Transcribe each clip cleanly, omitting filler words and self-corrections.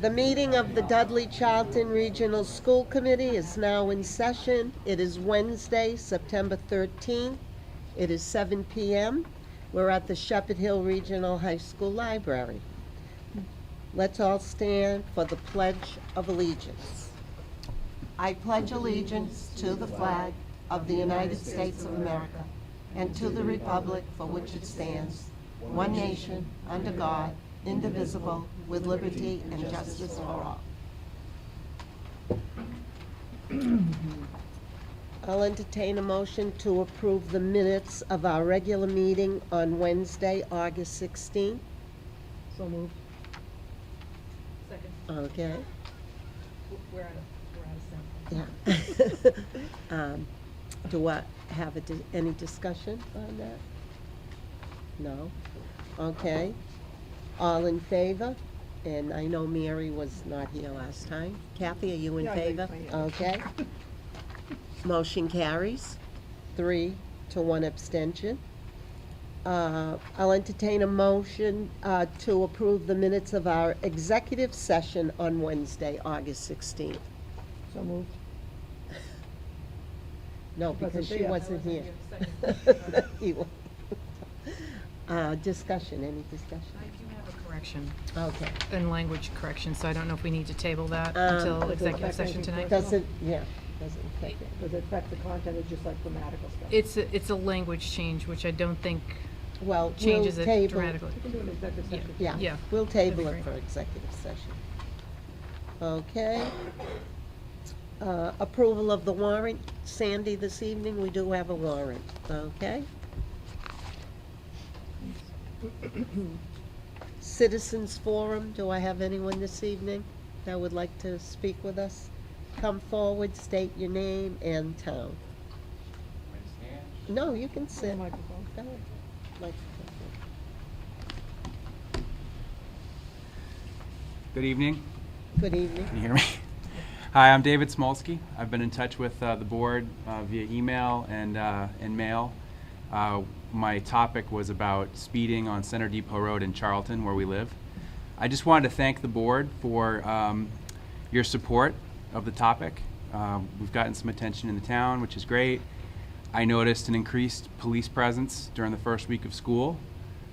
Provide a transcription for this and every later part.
The meeting of the Dudley-Charlton Regional School Committee is now in session. It is Wednesday, September 13th. It is 7 p.m. We're at the Shepherd Hill Regional High School Library. Let's all stand for the Pledge of Allegiance. I pledge allegiance to the flag of the United States of America and to the republic for which it stands, one nation, under God, indivisible, with liberty and justice for all. I'll entertain a motion to approve the minutes of our regular meeting on Wednesday, August 16th. So moved. Second. Okay. We're out of sync. Yeah. Do I have any discussion on that? No? Okay. All in favor? And I know Mary was not here last time. Kathy, are you in favor? Okay. Motion carries, 3 to 1 abstention. I'll entertain a motion to approve the minutes of our executive session on Wednesday, August 16th. So moved. No, because she wasn't here. Discussion, any discussion? I do have a correction, Okay. and language correction, so I don't know if we need to table that until Does it executive affect session anything tonight. Doesn't, yeah, doesn't affect it. Does it affect the content or just like grammatical stuff? It's a language change, which I don't think Well, changes we'll it table. dramatically. We can do an executive session. Yeah, Yeah, we'll table that'd it be for executive session. Okay. Approval of the warrant. Sandy, this evening, we do have a warrant, okay? Citizens Forum, do I have anyone this evening that would like to speak with us? Come forward, state your name and town. No, you can sit. Microphone. Go ahead. Microphone. Good evening. Good evening. Can you hear me? Hi, I'm David Smolsky. I've been in touch with the board via email and mail. My topic was about speeding on Center Depot Road in Charlton, where we live. I just wanted to thank the board for your support of the topic. We've gotten some attention in the town, which is great. I noticed an increased police presence during the first week of school.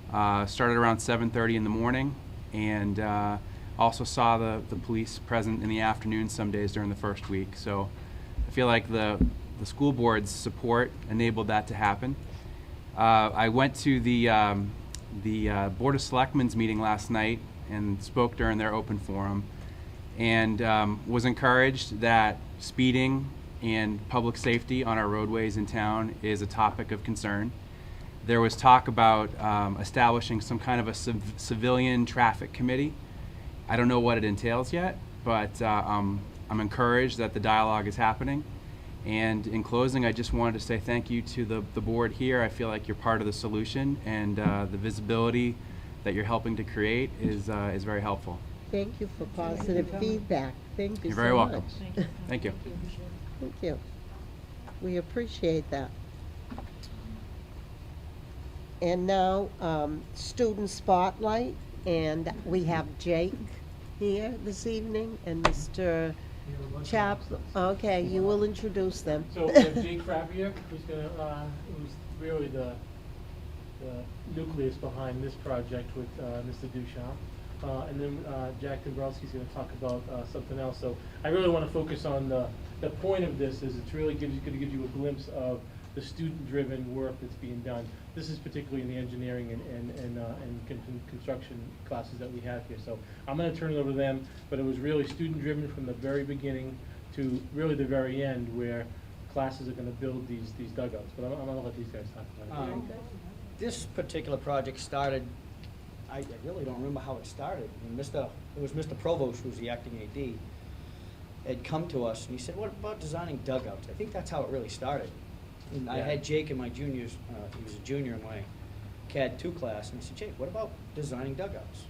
Started around 7:30 in the morning, and also saw the police present in the afternoon some days during the first week. So I feel like the school board's support enabled that to happen. I went to the Board of Selectmen's meeting last night and spoke during their open forum, and was encouraged that speeding and public safety on our roadways in town is a topic of concern. There was talk about establishing some kind of a civilian traffic committee. I don't know what it entails yet, but I'm encouraged that the dialogue is happening. And in closing, I just wanted to say thank you to the board here. I feel like you're part of the solution, and the visibility that you're helping to create is very helpful. Thank you for positive feedback. Thank you You're so very welcome. much. Thank you. Thank you. We appreciate that. And now, student spotlight, and we have Jake here this evening and Mr. Chaplin. Okay, you will introduce them. So we have Jake Frappier, who's really the nucleus behind this project with Mr. Duchamp. And then Jack Dombrowski's going to talk about something else. So I really want to focus on the point of this is it's really going to give you a glimpse of the student-driven work that's being done. This is particularly in the engineering and construction classes that we have here. So I'm going to turn it over to them, but it was really student-driven from the very beginning to really the very end, where classes are going to build these dugouts. But I'm going to let these guys talk about it. This particular project started, I really don't remember how it started. When it was Mr. Provost, who was the acting AD, had come to us and he said, "What about designing dugouts?" I think that's how it really started. And I had Jake in my juniors, he was a junior in my CAD 2 class, and he said, "Jake, what about designing dugouts?"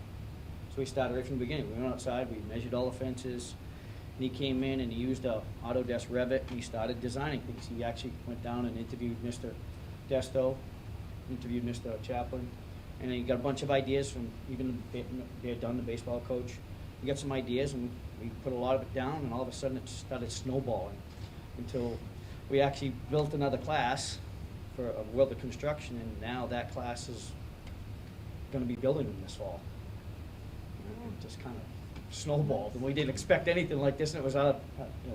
So we started right from the beginning. We went outside, we measured all the fences, and he came in and he used Autodesk Revit, and he started designing things. He actually went down and interviewed Mr. Desto, interviewed Mr. Chaplin, And then you got a bunch of ideas from even they're done, the baseball coach. We got some ideas and we put a lot of it down, and all of a sudden it started snowballing until we actually built another class for a world of construction, and now that class is gonna be building them this fall. It just kind of snowballed, and we didn't expect anything like this, and it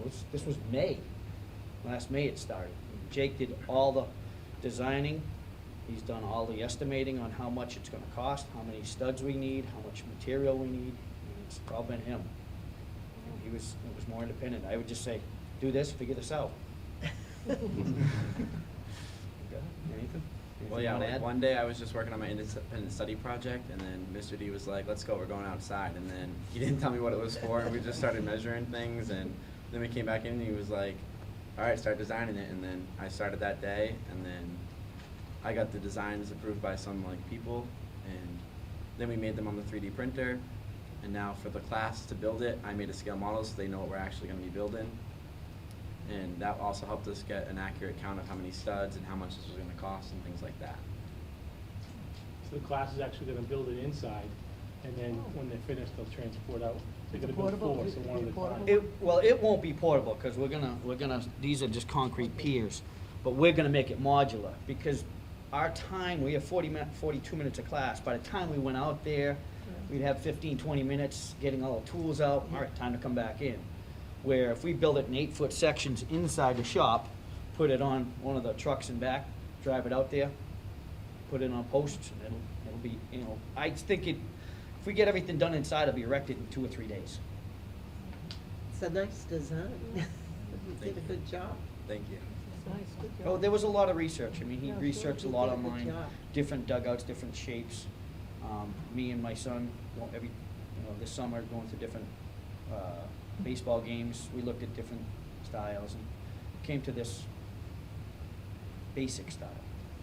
was this was May. Last May it started. Jake did all the designing. He's done all the estimating on how much it's gonna cost, how many studs we need, how much material we need. And it's all been him. It was more independent. I would just say, do this, figure this out. Anything? Well, yeah, Anything you wanna like add? one day I was just working on my independent study project, and then Mr. D was like, let's go, we're going outside. And then he didn't tell me what it was for, and we just started measuring things, and then we came back in, and he was like, all right, start designing it. And then I started that day, and then I got the designs approved by some people, and then we made them on the 3D printer. And now for the class to build it, I made a scale model so they know what we're actually gonna be building. And that also helped us get an accurate count of how many studs and how much this was gonna cost and things like that. So the class is actually gonna build it inside, and then when they're finished, they'll transport out. They're gonna build Portable? four, so one at a Portable? time. It won't be portable, because we're gonna, these are just concrete piers, but we're gonna make it modular, because our time, we have 42 minutes of class. By the time we went out there, we'd have 15, 20 minutes getting all the tools out. All right, time to come back in. Where if we build it in 8-foot sections inside the shop, put it on one of the trucks and back, drive it out there, put it on posts, and it'll be, I think if we get everything done inside, it'll be erected in 2 or 3 days. It's a nice design. You did a good job. Thank you. It's nice, good job. Oh, there was a lot of research. I mean, he Yeah, researched a you lot did a good online, job. different dugouts, different shapes. Me and my son, this summer, going to different baseball games. We looked at different styles and came to this basic style.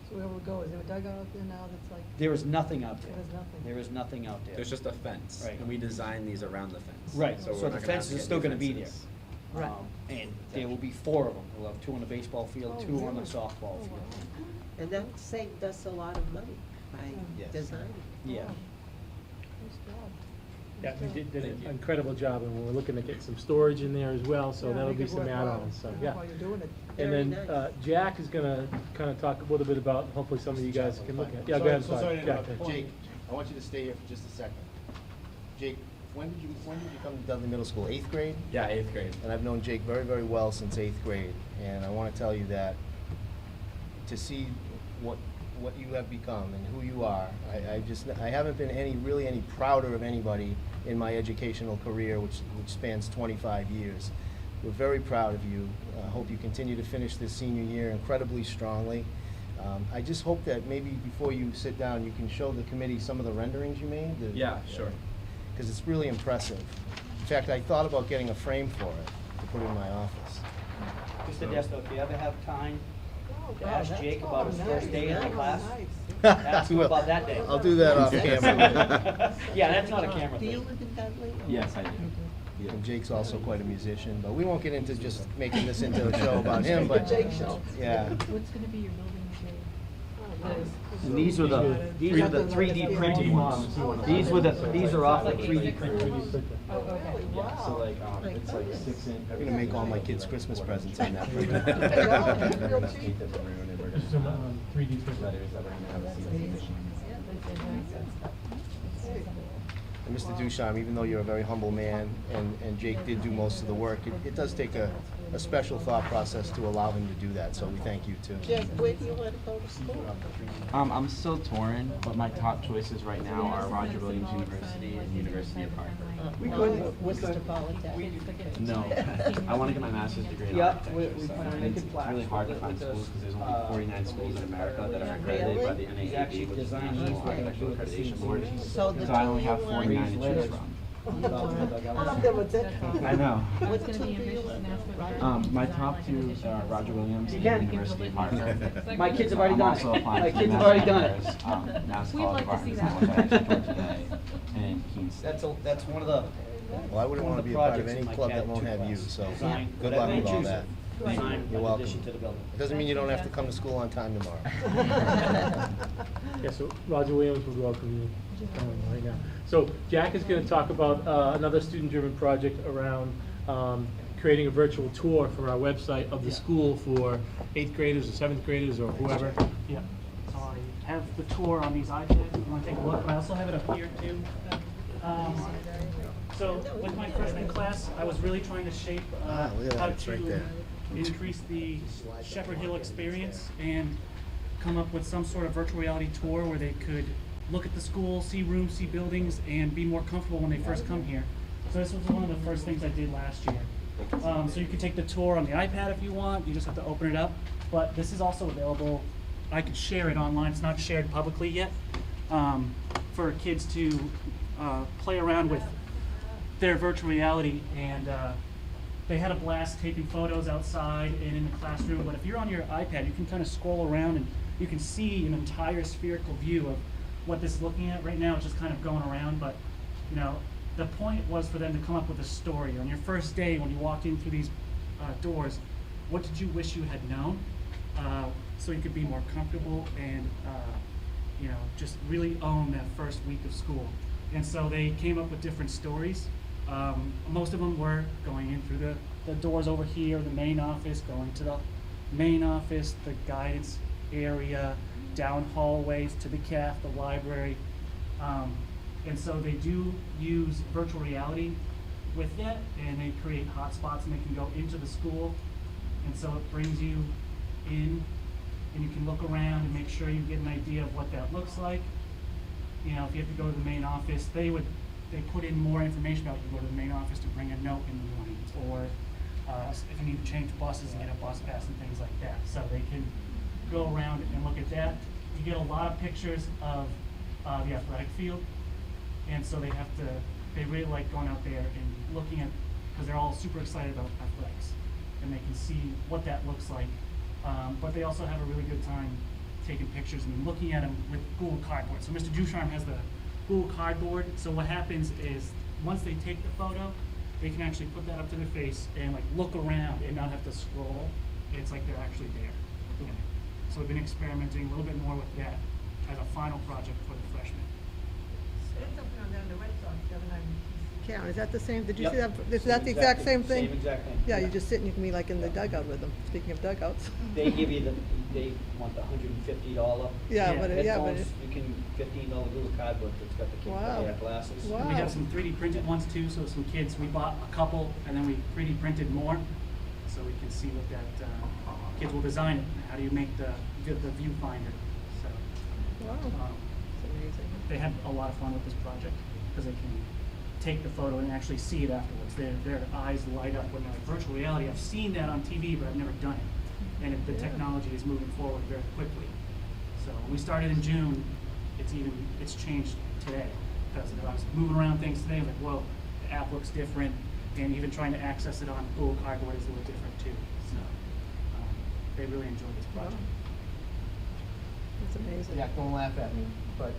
So where will it go? Is there a dugout out there now that's like, There is nothing out there. There is nothing. There is nothing out there. There's just a fence, Right. and we designed these around the fence. Right, So, so we're the not gonna have fences to are get still new gonna be there. fences. Right. And there will be 4 of them. We'll have 2 on the baseball field, Oh, 2 on the really? softball Oh, field. wow. And that saved us a lot of money by Yes. designing. Yeah. Wow. Nice job. Yeah, Nice they job. did an Thank you. incredible job, and we're looking to get some storage in there as well, so Yeah, that'll make be it some worthwhile. add-ons, so, yeah. While you're doing it. And Very then, nice. Jack is gonna kind of talk a little bit about, hopefully some of you guys can look at. Yeah, go Sorry- ahead, so sorry to Jack. interrupt. Jake, I want you to stay here for just a second. Jake, when did you come to Dudley Middle School? 8th grade? Yeah, 8th grade. And I've known Jake very, very well since 8th grade, and I want to tell you that to see what you have become and who you are, I haven't been really any prouder of anybody in my educational career, which spans 25 years. We're very proud of you. I hope you continue to finish this senior year incredibly strongly. I just hope that maybe before you sit down, you can show the committee some of the renderings you made. Yeah, sure. Because it's really impressive. In fact, I thought about getting a frame for it to put in my office. Mr. Desto, if you ever have time Oh, to wow, ask that's Jake all about his nice. first day in the Nice. class, Nice. ask him about that day. I'll do that off camera. Yeah, that's not a camera Do you thing. live in Dudley? Yes, I do. And Jake's also quite a musician, but we won't get into just making this into a show about him, but. Jake show. Yeah. What's gonna be your building today? And these are the 3D printed ones. These are off the 3D printed. Oh, okay. Yeah, so like, My it's like goodness. 6 inch. I'm gonna make all my kids Christmas presents on that. Real cheap. Just some 3D print. Letters that we're gonna have a season edition. And Mr. Ducharme, even though you're a very humble man, and Jake did do most of the work, it does take a special thought process to allow him to do that, so we thank you too. Jake, where do you want to go to school? I'm still torn, but my top choices right now are Roger Williams University and University of Hartford. We Oh, couldn't, Worcester Polytechnic. No, I want to get my master's degree in Yeah, architecture, we so plan on it's making plaques really hard to with find the, schools because there's only 49 schools in America that are accredited by the He's actually NAAB, which is the designed National these, we're gonna Architectural do it the Accreditation same Board. thing. So the So I only two have you want- 49 to choose from. I'm done with it. I know. What's gonna be ambitious and that's what. My top two are Roger Williams You and can. University of Hartford. My kids have already I'm done also it. applying My for kids have Master already done it. Honors, Mass We'd College like of to see Arts, that. which I actually toured today, and Keene State. That's one of the. Well, I wouldn't one want of to the be a part of projects any in my club that CAD won't 2 have you, class. so Design, good luck whatever with you all choose that. it. Sign You're in welcome. addition to the building. It doesn't mean you don't have to come to school on time tomorrow. Yeah, so Roger Williams would welcome you right now. So Jack is going to talk about another student-driven project around creating a virtual tour for our website of the school for 8th graders or 7th graders or whoever. Yeah, so I have the tour on these iPads, if you want to take a look, but I also have it up here too. So with my freshman class, I was really trying to shape Look at that, how it's right to there. increase the Shepherd Hill experience and come up with some sort of virtual reality tour where they could look at the school, see rooms, see buildings, and be more comfortable when they first come here. So this was one of the first things I did last year. So you can take the tour on the iPad if you want, you just have to open it up. But this is also available, I could share it online, it's not shared publicly yet, for kids to play around with their virtual reality. And they had a blast taking photos outside and in the classroom. But if you're on your iPad, you can kind of scroll around and you can see an entire spherical view of what this is looking at. Right now it's just kind of going around, but you know, the point was for them to come up with a story. On your first day, when you walked in through these doors, what did you wish you had known? So you could be more comfortable and you know, just really own that first week of school. And so they came up with different stories. Most of them were going in through the doors over here, the main office, going to the main office, the guidance area, down hallways to the CAF, the library. And so they do use virtual reality with that, and they create hotspots and they can go into the school. And so it brings you in and you can look around and make sure you get an idea of what that looks like. You know, if you have to go to the main office, they put in more information about you go to the main office to bring a note in the morning, or if you need to change buses and get a bus pass and things like that. So they can go around and look at that. You get a lot of pictures of the athletic field, and so they really like going out there and looking at, because they're all super excited about athletics, and they can see what that looks like. But they also have a really good time taking pictures and looking at them with Google Cardboard. So Mr. Ducharme has the Google Cardboard. So what happens is once they take the photo, they can actually put that up to their face and like look around and not have to scroll. It's like they're actually there. Okay. So we've been experimenting a little bit more with that as a final project for the freshmen. There's something on there on the website, Kevin, Karen, is that the same, did you Yep. see that, is that the exact same thing? Same exact thing. Yeah, you just sit and you can be like in the dugout with them, speaking of dugouts. They give you they want the $150 Yeah, Yeah. but headphones. it, You can $15 Google Cardboard that's got the Wow. glasses. Wow. We have some 3D printed ones too, so some kids, we bought a couple and then we 3D printed more, so we can see what that, kids will design it. How do you make the viewfinder? So, wow, it's amazing. they had a lot of fun with this project because they can take the photo and actually see it afterwards. Their eyes light up when they're like, virtual reality. I've seen that on TV, but I've never done it. And the technology is moving forward very quickly. So when we started in June, it's changed today. Because I was moving around things today, like, whoa, the app looks different, and even trying to access it on Google Cardboard is a little different too. So they really enjoyed this project. It's amazing. Jack, don't laugh at me, but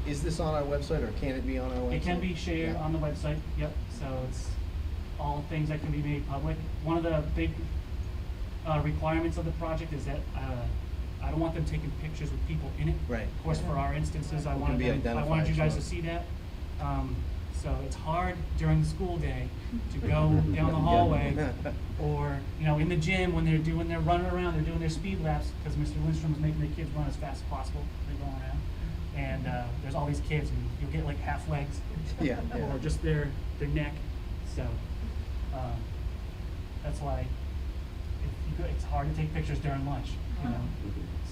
is this on our website or can it be on our website? It can be shared Yeah. on the website, yep, so it's all things that can be made public. One of the big requirements of the project is that I don't want them taking pictures with people in it. Right. Of course, for our instances, I It can wanted be you identified, guys sure. to see that. So it's hard during the school day to go down the hallway or, you know, in the gym when they're running around, they're doing their speed laps, because Mr. Lindstrom's making the kids run as fast as possible. They're going around. And there's all these kids, and you'll get like half legs, Yeah, yeah. or just their neck. So that's why it's hard to take pictures during lunch, you know,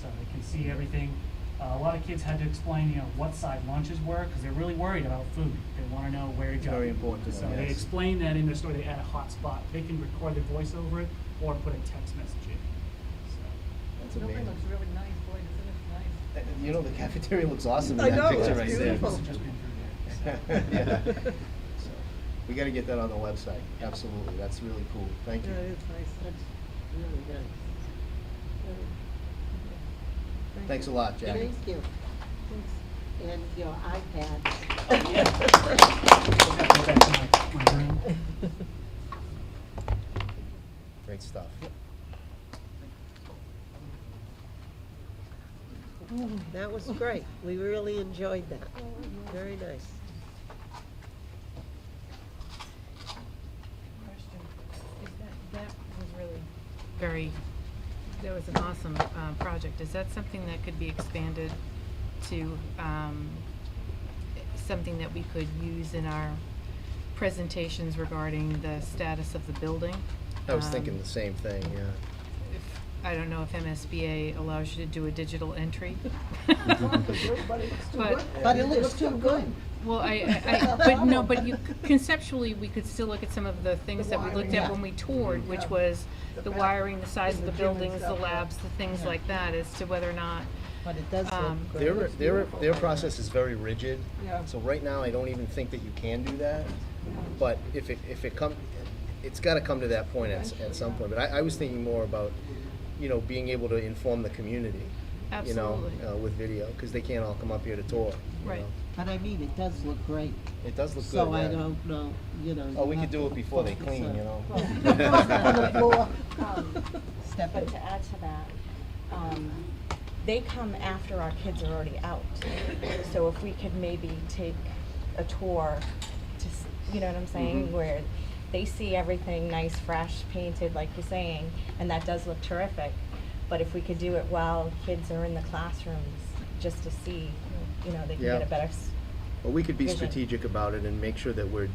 so they can see everything. A lot of kids had to explain, you know, what side lunches were, because they're really worried about food. They want to know where to go. Very important to So them, they yes. explain that in their story. They add a hotspot. They can record their voice over it or put a text message in. So. That's building amazing. looks really nice, boy, doesn't it nice? You know, the cafeteria looks awesome in I that know, picture it's right beautiful. Must have just been through there. So. there. Yeah. So, we gotta get that on the website, absolutely, that's really cool, thank you. Yeah, it is nice. That's really nice. Thanks a lot, Jack. Thank you. And your iPad. Go back to my room. Great stuff. That was great. We really enjoyed that. Very nice. Question, is that was really, that was an awesome project. Is that something that could be expanded to something that we could use in our presentations regarding the status of the building? I was thinking the same thing, yeah. I don't know if MSBA allows you to do a digital entry. But it looks too good. Well, but no, but you, conceptually, we could still look at some of the things that we looked at when we toured, which was the wiring, the size of the buildings, the labs, the things like that, as to whether or not. But it does look great. Their process is very rigid. Yeah. So right now, I don't even think that you can do that. But if it come, it's got to come to that point at some point. But I was thinking more about, being able to inform the community. Absolutely. With video, because they can't all come up here to tour. Right. But I mean, it does look great. It does look good. So I yeah. don't know, Oh, we you could have do it to before they focus clean, on- Step But in. to add to that, they come after our kids are already out. So if we could maybe take a tour to, you know what I'm saying, where they see everything nice, fresh, painted, like you're saying, and that does look terrific. But if we could do it while kids are in the classrooms, just to see, they can Yeah. get a better. Well, we could be Vision. strategic about it and make sure that we're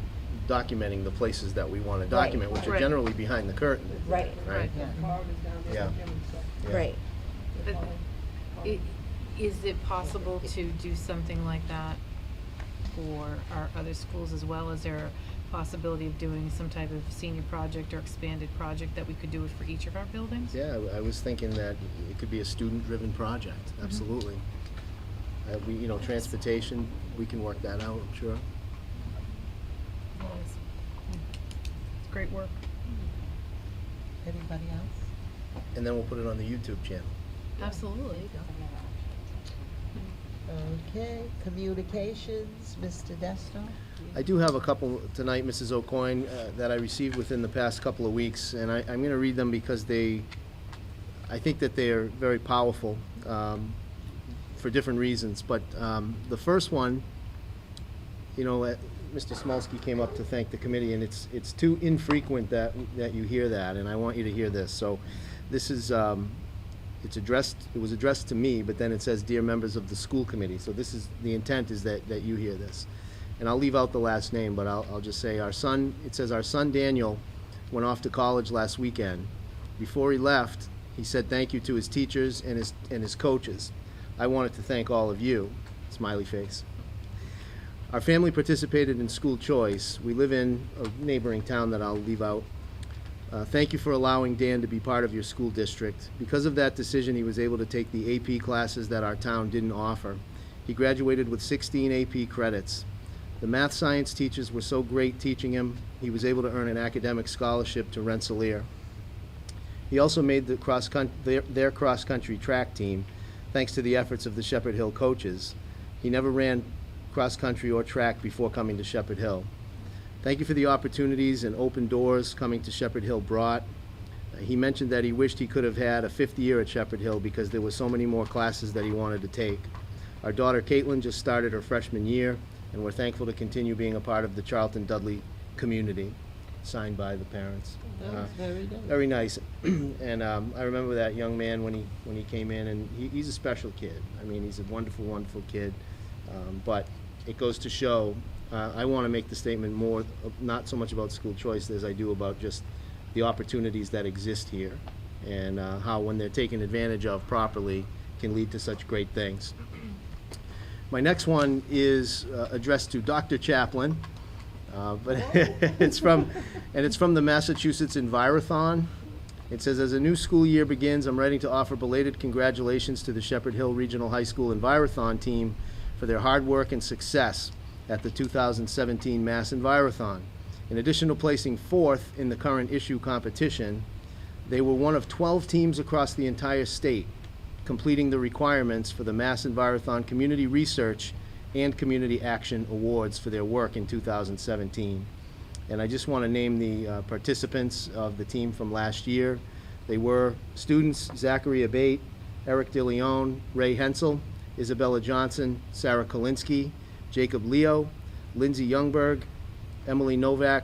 documenting the places that we want to Right. document, which are Right. generally behind the curtain. Right. Right? Yeah. Yeah. Yeah. Right. Is it possible to do something like that for our other schools as well? Is there a possibility of doing some type of senior project or expanded project that we could do it for each of our buildings? Yeah, I was thinking that it could be a student-driven project, absolutely. Transportation, we can work that out, I'm sure. It's great work. Anybody else? And then we'll put it on the YouTube channel. Absolutely. Okay, communications, Mr. Desto? I do have a couple tonight, Mrs. O'Coin, that I received within the past couple of weeks, and I'm going to read them because I think that they are very powerful for different reasons. But the first one, Mr. Smolsky came up to thank the committee, and it's too infrequent that you hear that, and I want you to hear this. So this is, it was addressed to me, but then it says, "Dear members of the school committee." So this is, the intent is that you hear this. And I'll leave out the last name, but I'll just say it says, "Our son Daniel went off to college last weekend. Before he left, he said thank you to his teachers and his coaches. I wanted to thank all of you." Smiley face. "Our family participated in school choice. We live in a neighboring town that I'll leave out. Thank you for allowing Dan to be part of your school district. Because of that decision, he was able to take the AP classes that our town didn't offer. He graduated with 16 AP credits. The math science teachers were so great teaching him, he was able to earn an academic scholarship to Rensselaer. He also made their cross-country track team, thanks to the efforts of the Shepherd Hill coaches. He never ran cross-country or track before coming to Shepherd Hill. Thank you for the opportunities and open doors coming to Shepherd Hill brought. He mentioned that he wished he could have had a fifth year at Shepherd Hill because there were so many more classes that he wanted to take. Our daughter Caitlin just started her freshman year, and we're thankful to continue being a part of the Charlton Dudley community." Signed by the parents. That was very nice. Very nice. And I remember that young man when he came in, and he's a special kid. I mean, he's a wonderful, wonderful kid. But it goes to show, I want to make the statement more, not so much about school choice as I do about just the opportunities that exist here, and how when they're taken advantage of properly can lead to such great things. My next one is addressed to Dr. Chaplin, but it's from the Massachusetts Envirothon. It says, "As a new school year begins, I'm writing to offer belated congratulations to the Shepherd Hill Regional High School Envirothon team for their hard work and success at the 2017 Mass Envirothon. In addition to placing 4th in the current issue competition, they were one of 12 teams across the entire state, completing the requirements for the Mass Envirothon Community Research and Community Action Awards for their work in 2017. And I just want to name the participants of the team from last year. They were students Zachary Abate, Eric DeLeon, Ray Hensel, Isabella Johnson, Sarah Kalinsky, Jacob Leo, Lindsay Youngberg, Emily Novak,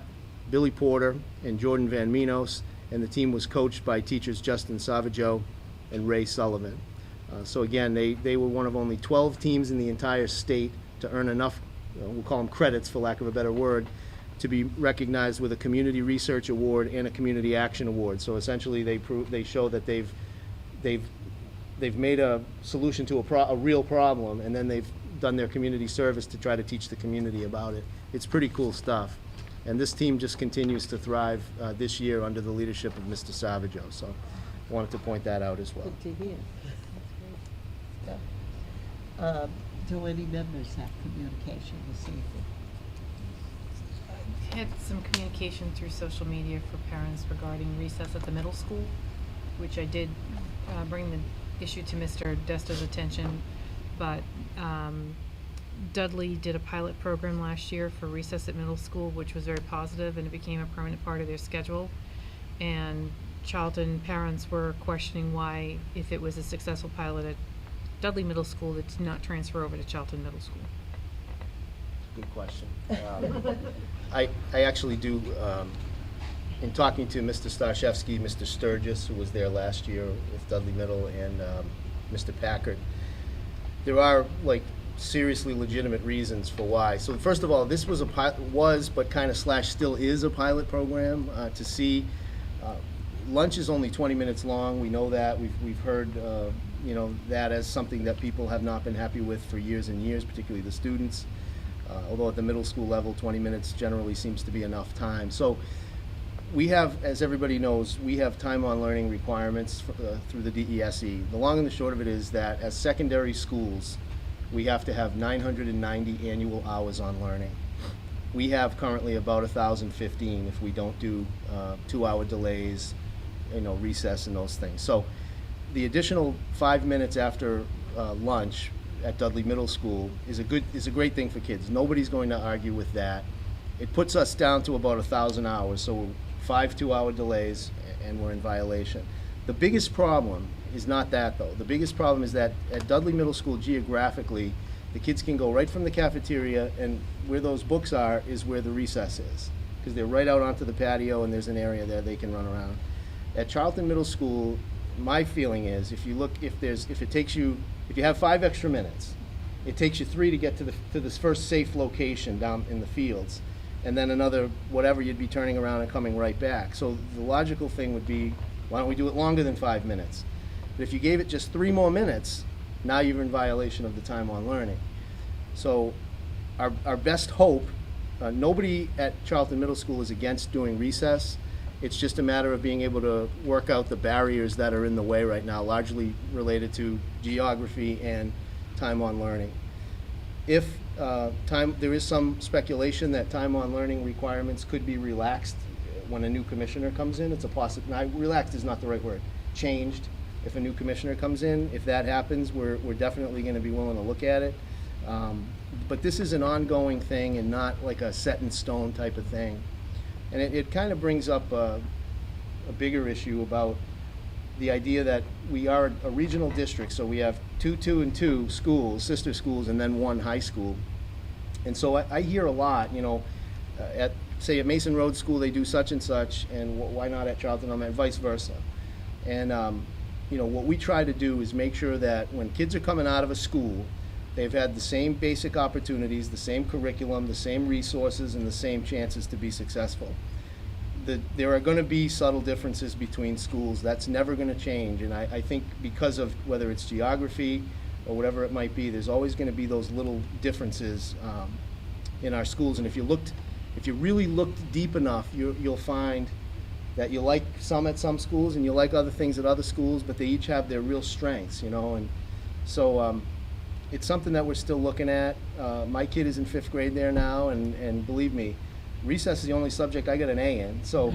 Billy Porter, and Jordan Van Minos, and the team was coached by teachers Justin Savaggio and Ray Sullivan. So again, they were one of only 12 teams in the entire state to earn enough, we'll call them credits for lack of a better word, to be recognized with a Community Research Award and a Community Action Award. So essentially they show that they've made a solution to a real problem, and then they've done their community service to try to teach the community about it. It's pretty cool stuff. And this team just continues to thrive this year under the leadership of Mr. Savaggio. So I wanted to point that out as well. Good to hear. That's great. Do any members have communication this evening? I had some communication through social media for parents regarding recess at the middle school, which I did bring the issue to Mr. Desta's attention, but Dudley did a pilot program last year for recess at middle school, which was very positive, and it became a permanent part of their schedule. And Charlton parents were questioning why, if it was a successful pilot at Dudley Middle School, it did not transfer over to Charlton Middle School. Good question. I actually do, in talking to Mr. Starshevsky, Mr. Sturgis, who was there last year with Dudley Middle, and Mr. Packard, there are like seriously legitimate reasons for why. So first of all, this was but kind of / still is a pilot program to see. Lunch is only 20 minutes long. We know that. We've heard you know, that as something that people have not been happy with for years and years, particularly the students. Although at the middle school level, 20 minutes generally seems to be enough time. So we have, as everybody knows, we have time on learning requirements through the DESE. The long and the short of it is that as secondary schools, we have to have 990 annual hours on learning. We have currently about 1,015 if we don't do 2-hour delays, you know, recess and those things. So the additional 5 minutes after lunch at Dudley Middle School is a great thing for kids. Nobody's going to argue with that. It puts us down to about 1,000 hours, so 5 2-hour delays, and we're in violation. The biggest problem is not that, though. The biggest problem is that at Dudley Middle School, geographically, the kids can go right from the cafeteria, and where those books are is where the recess is, because they're right out onto the patio, and there's an area there they can run around. At Charlton Middle School, my feeling is if you have 5 extra minutes, it takes you 3 to get to this first safe location down in the fields, and then another whatever you'd be turning around and coming right back. So the logical thing would be, why don't we do it longer than 5 minutes? But if you gave it just 3 more minutes, now you're in violation of the time on learning. So our best hope, nobody at Charlton Middle School is against doing recess. It's just a matter of being able to work out the barriers that are in the way right now, largely related to geography and time on learning. If there is some speculation that time on learning requirements could be relaxed when a new commissioner comes in. It's a possibility. Relaxed is not the right word. Changed if a new commissioner comes in. If that happens, we're definitely going to be willing to look at it. But this is an ongoing thing and not like a set in stone type of thing. And it kind of brings up a bigger issue about the idea that we are a regional district, so we have 2 and 2 schools, sister schools, and then 1 high school. And so I hear a lot, you know, at Mason Road School they do such and such, and why not at Charlton, and vice versa. And you know, what we try to do is make sure that when kids are coming out of a school, they've had the same basic opportunities, the same curriculum, the same resources, and the same chances to be successful. There are going to be subtle differences between schools. That's never going to change. And I think because of whether it's geography or whatever it might be, there's always going to be those little differences in our schools. And if you really looked deep enough, you'll find that you like some at some schools and you like other things at other schools, but they each have their real strengths, you know. And so it's something that we're still looking at. My kid is in 5th grade there now, and believe me, recess is the only subject I got an A in. So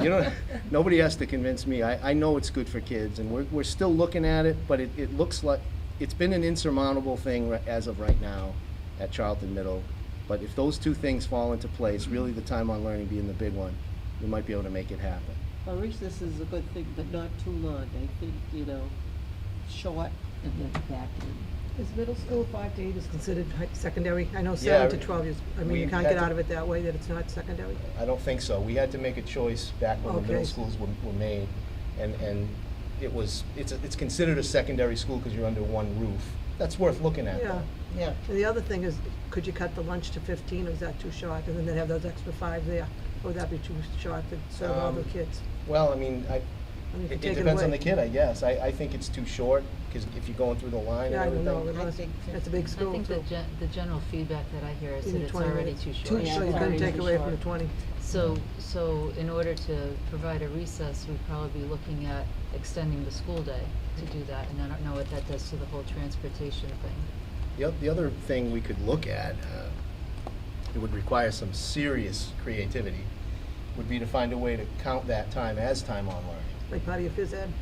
you know, nobody has to convince me. I know it's good for kids, and we're still looking at it, but it looks like it's been an insurmountable thing as of right now at Charlton Middle. But if those 2 things fall into place, really the time on learning being the big one, we might be able to make it happen. Well, recess is a good thing, but not too long. I think, you know, short and then back in. Is middle school 5 to 8 is considered secondary? I know Yeah, 7 to 12 is, I mean, we you can't had get to- out of it that way, that it's not secondary? I don't think so. We had to make a choice back when the middle Okay. schools were made, and it's considered a secondary school because you're under one roof. That's worth looking at, Yeah. though. Yeah. And the other thing is, could you cut the lunch to 15, or is that too short? And then they have those extra 5 there, or would that be too short to serve all the kids? Well, I mean, mean, if you it take it depends on away. the kid, I guess. I think it's too short, because if you're going through the line and Yeah, I don't everything. know, it I must, think that's a big I school think too. the general feedback that I hear is Even that it's 20 already minutes. too short. So you're gonna take away from the 20. So in order to provide a recess, we'd probably be looking at extending the school day to do that, and I don't know what that does to the whole transportation thing. The other thing we could look at, it would require some serious creativity, would be to find a way to count that time as time on learning, Like part of your phys ed?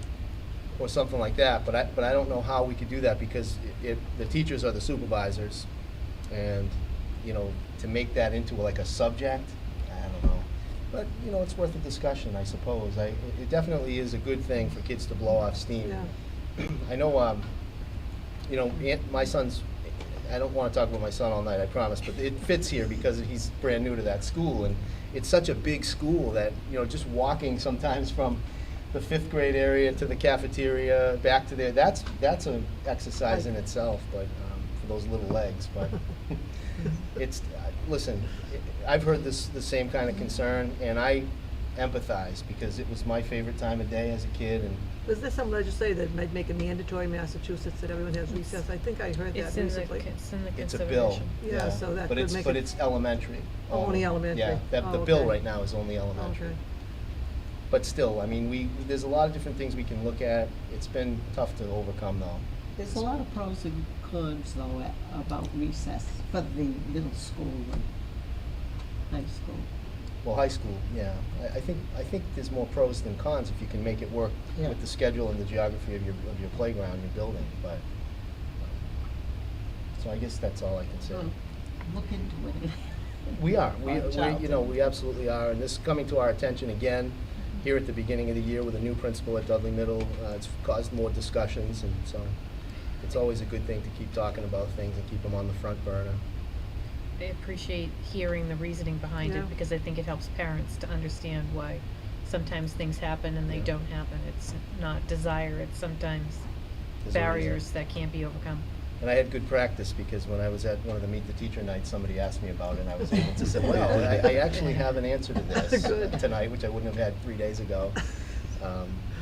or something like that. But I don't know how we could do that, because the teachers are the supervisors, and, you know, to make that into like a subject, I don't know. But, you know, it's worth a discussion, I suppose. It definitely is a good thing for kids to blow off steam. Yeah. I know, you know, my son's, I don't want to talk about my son all night, I promise, but it fits here because he's brand new to that school, and it's such a big school that, you know, just walking sometimes from the 5th grade area to the cafeteria, back to there, that's an exercise in itself, but, for those little legs, but it's, listen, I've heard the same kind of concern, and I empathize, because it was my favorite time of day as a kid, and Was there some legislation that might make it mandatory in Massachusetts that everyone has recess? I think I heard that It's in the, recently. it's in the it's a consideration. bill. Yeah, so that But could it's, make but it- it's elementary. Only elementary. Yeah, the Oh, bill okay. right now is only elementary. Okay. But still, I mean, there's a lot of different things we can look at. It's been tough to overcome, though. There's a lot of pros and cons, though, about recess for the middle school and high school. Well, high school, yeah. I think there's more pros than cons if you can make it work Yeah. with the schedule and the geography of your playground, your building, but, so I guess that's all I can say. Well, look into it. We are, Watch out. you know, we absolutely are, and this is coming to our attention again here at the beginning of the year with a new principal at Dudley Middle. It's caused more discussions, and so it's always a good thing to keep talking about things and keep them on the front burner. I appreciate hearing the reasoning behind Yeah. it, because I think it helps parents to understand why sometimes things happen and they Yeah. don't happen. It's not desire, it's sometimes There's a barriers reason. that can't be overcome. And I had good practice, because when I was at one of the Meet the Teacher nights, somebody asked me about it, and I was able to say, well, I actually have an answer to this Good. tonight, which I wouldn't have had 3 days ago.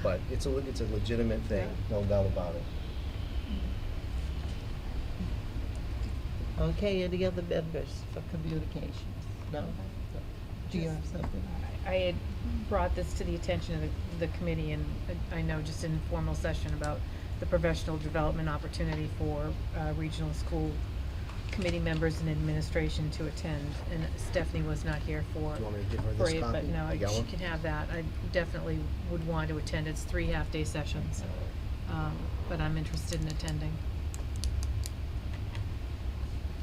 But it's a legitimate thing, no doubt about it. Okay, any other members for communications? No? Do you have something? I had brought this to the attention of the committee, and I know just in informal session about the professional development opportunity for regional school committee members and administration to attend. And Stephanie was not here for Do you want me to give her for this it, but copy, no, the yellow? she can have that. I definitely would want to attend. It's 3 half-day sessions, but I'm interested in attending.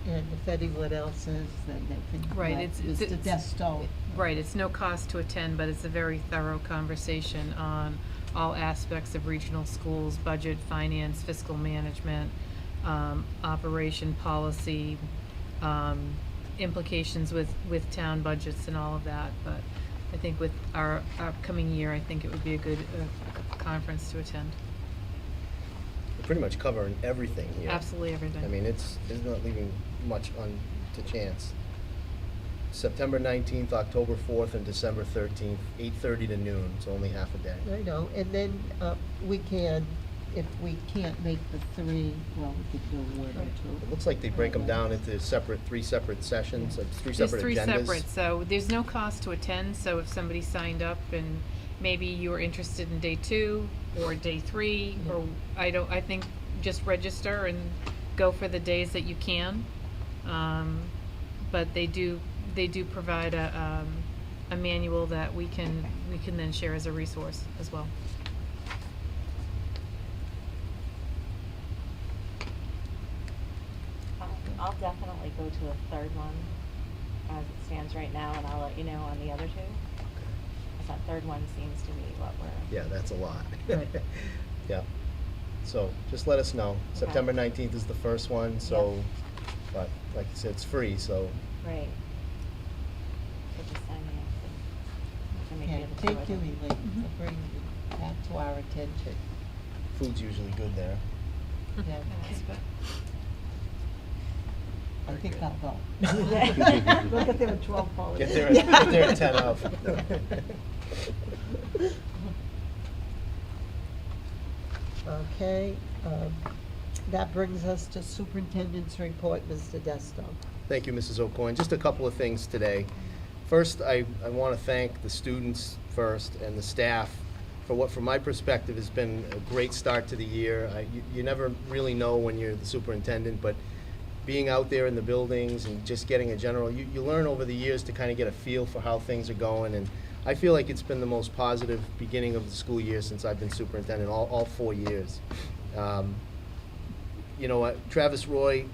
And if anyone else is, then they can. Right, let it's Mr. Desto. Right, it's no cost to attend, but it's a very thorough conversation on all aspects of regional schools, budget, finance, fiscal management, operation, policy, implications with town budgets and all of that. But I think with our upcoming year, I think it would be a good conference to attend. We're pretty much covering everything here. Absolutely everything. I mean, it's not leaving much to chance. September 19th, October 4th, and December 13th, 8:30 to noon. It's only half a day. I know, and then we can, if we can't make the 3, well, we could do 1 or 2. It looks like they break them down into 3 separate sessions, 3 There's separate 3 agendas. separate, so there's no cost to attend, so if somebody signed up and maybe you were interested in day 2 or day 3, or I think just register and go for the days that you can. But they do provide a manual that we can then share as a resource as well. I'll definitely go to the third one as it stands right now, and I'll let you know on the other 2. 'Cause that third one seems to be what we're. Yeah, that's a lot. Right. Yeah. So just let us know. September 19th is the first one, so, but like I said, it's free, so. Right. So just sign me up and make Okay, the other two, I thank you, think. Elaine, for bringing that to our attention. Food's usually good there. Yeah. I think I'll go. We'll get there at 12, Paul. Get there at 10 of. Okay, that brings us to superintendent's report, Mr. Desto. Thank you, Mrs. O'Coin. Just a couple of things today. First, I want to thank the students first and the staff for what, from my perspective, has been a great start to the year. You never really know when you're the superintendent, but being out there in the buildings and just getting a general, you learn over the years to kind of get a feel for how things are going, and I feel like it's been the most positive beginning of the school year since I've been superintendent, all 4 years. You know what, Travis Roy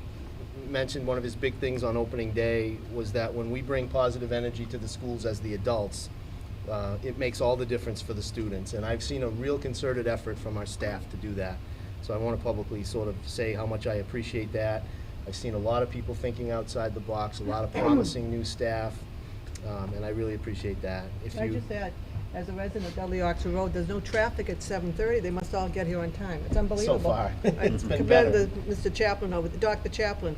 mentioned one of his big things on opening day was that when we bring positive energy to the schools as the adults, it makes all the difference for the students, and I've seen a real concerted effort from our staff to do that. So I want to publicly sort of say how much I appreciate that. I've seen a lot of people thinking outside the box, a lot of promising new staff, and I really appreciate that. If I you, just add, as a resident of Dudley-Charlton Road, there's no traffic at 7:30. They must all get here on time. It's unbelievable. So far, it's been Compared better. to Mr. Chaplin over, Dr. Chaplin.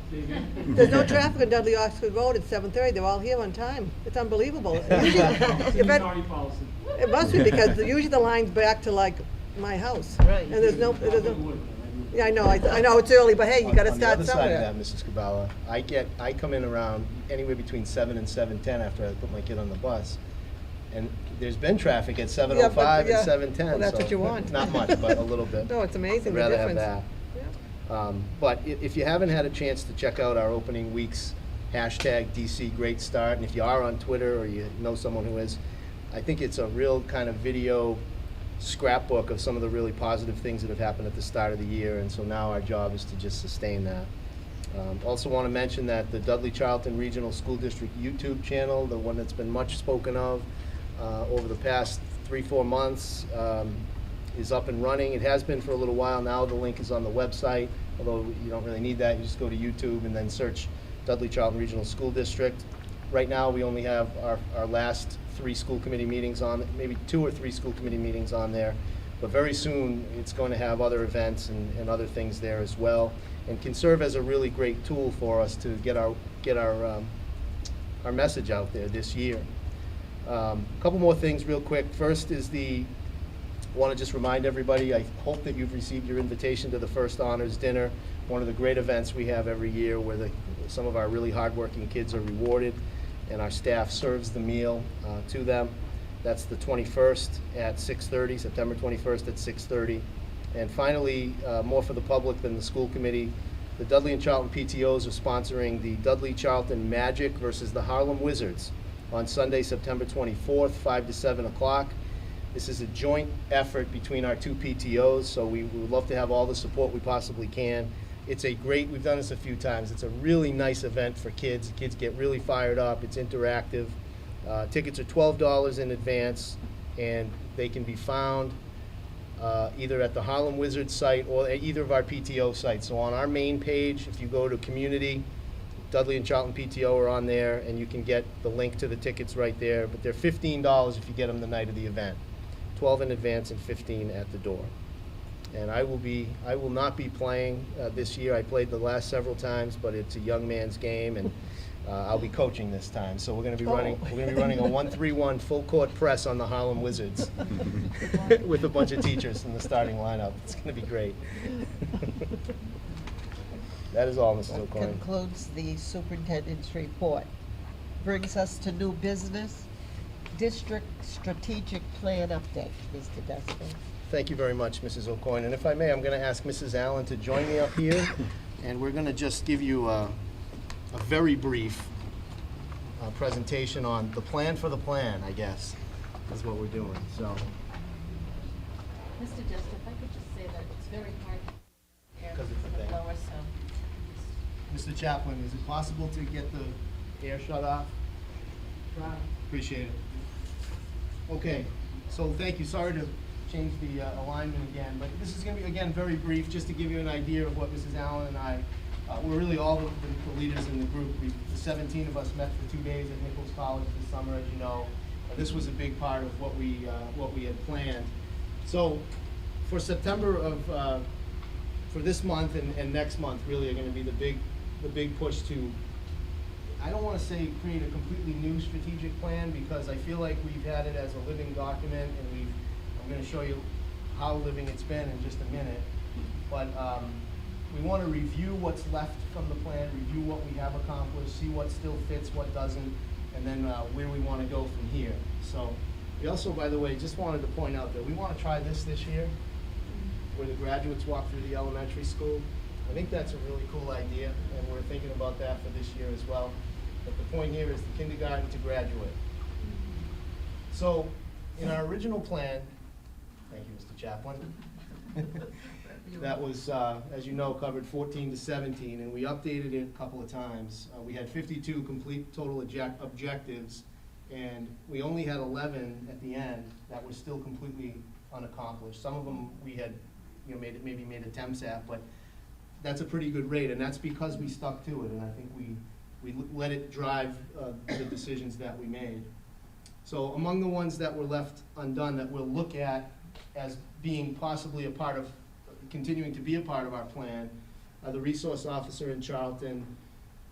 There's no traffic on Dudley-Charlton Road at 7:30. They're all here on time. It's unbelievable. Usually- if it- Party policy. It must be, because usually the line's back to like my house. Right. And there's no, yeah, I know it's early, but hey, you gotta start On the somewhere. other side of that, Mrs. Cabala, I come in around anywhere between 7 and 7:10 after I put my kid on the bus. And there's been traffic at 7:05 yeah. and 7:10. Well, that's so what you want. Not much, but a little bit. No, it's amazing, I'd the rather have difference. that. But if you haven't had a chance to check out our opening week's hashtag DC Great Start, and if you are on Twitter or you know someone who is, I think it's a real kind of video scrapbook of some of the really positive things that have happened at the start of the year, and so now our job is to just sustain that. Also want to mention that the Dudley-Charlton Regional School District YouTube channel, the one that's been much spoken of over the past 3-4 months, is up and running. It has been for a little while now. The link is on the website, although you don't really need that. You just go to YouTube and then search Dudley-Charlton Regional School District. Right now, we only have our last 3 school committee meetings on, maybe 2 or 3 school committee meetings on there. But very soon, it's going to have other events and other things there as well, and can serve as a really great tool for us to get our message out there this year. A couple more things real quick. First is want to just remind everybody, I hope that you've received your invitation to the First Honors Dinner, one of the great events we have every year where some of our really hardworking kids are rewarded and our staff serves the meal to them. That's the 21st at 6:30, September 21st at 6:30. And finally, more for the public than the school committee, the Dudley and Charlton PTOs are sponsoring the Dudley-Charlton Magic versus the Harlem Wizards on Sunday, September 24th, 5 to 7 o'clock. This is a joint effort between our 2 PTOs, so we would love to have all the support we possibly can. It's a great, we've done this a few times, it's a really nice event for kids. The kids get really fired up, it's interactive. Tickets are $12 in advance, and they can be found either at the Harlem Wizards site or at either of our PTO sites. So on our main page, if you go to Community, Dudley and Charlton PTO are on there, and you can get the link to the tickets right there. But they're $15 if you get them the night of the event. 12 in advance and 15 at the door. And I will not be playing this year. I played the last several times, but it's a young man's game, and I'll be coaching this time. So we're going to be running a 1-3-1 full court press on the Harlem Wizards with a bunch of teachers in the starting lineup. It's going to be great. That is all, Mrs. That O'Coin. concludes the superintendent's report. Brings us to new business, district strategic plan update, Mr. Desto. Thank you very much, Mrs. O'Coin. And if I may, I'm going to ask Mrs. Allen to join me up here, and we're going to just give you a very brief presentation on the plan for the plan, I guess, is what we're doing. So, Mr. Desto, if I could just say that it's very hard to hear 'Cause it's a the thing. lower sound. Mr. Chaplin, is it possible to get the air shut off? Appreciate it. Okay, so thank you. Sorry to change the alignment again, but this is going to be, again, very brief, just to give you an idea of what Mrs. Allen and I, we're really all the leaders in the group. The 17 of us met for 2 days at Nichols College this summer, as you know. This was a big part of what we had planned. So for September of, for this month and next month, really are going to be the big push to, I don't want to say create a completely new strategic plan, because I feel like we've had it as a living document, and I'm going to show you how living it's been in just a minute. But we want to review what's left from the plan, review what we have accomplished, see what still fits, what doesn't, and then where we want to go from here. So we also, by the way, just wanted to point out that we want to try this year, where the graduates walk through the elementary school. I think that's a really cool idea, and we're thinking about that for this year as well. But the point here is the kindergarten to graduate. So in our original plan, thank you, Mr. Chaplin, that was, as you know, covered 14 to 17, and we updated it a couple of times. We had 52 complete total objectives, and we only had 11 at the end that were still completely unaccomplished. Some of them we had, maybe made attempts at, but that's a pretty good rate, and that's because we stuck to it, and I think we let it drive the decisions that we made. So among the ones that were left undone that we'll look at as being possibly a part of, continuing to be a part of our plan, are the resource officer in Charlton,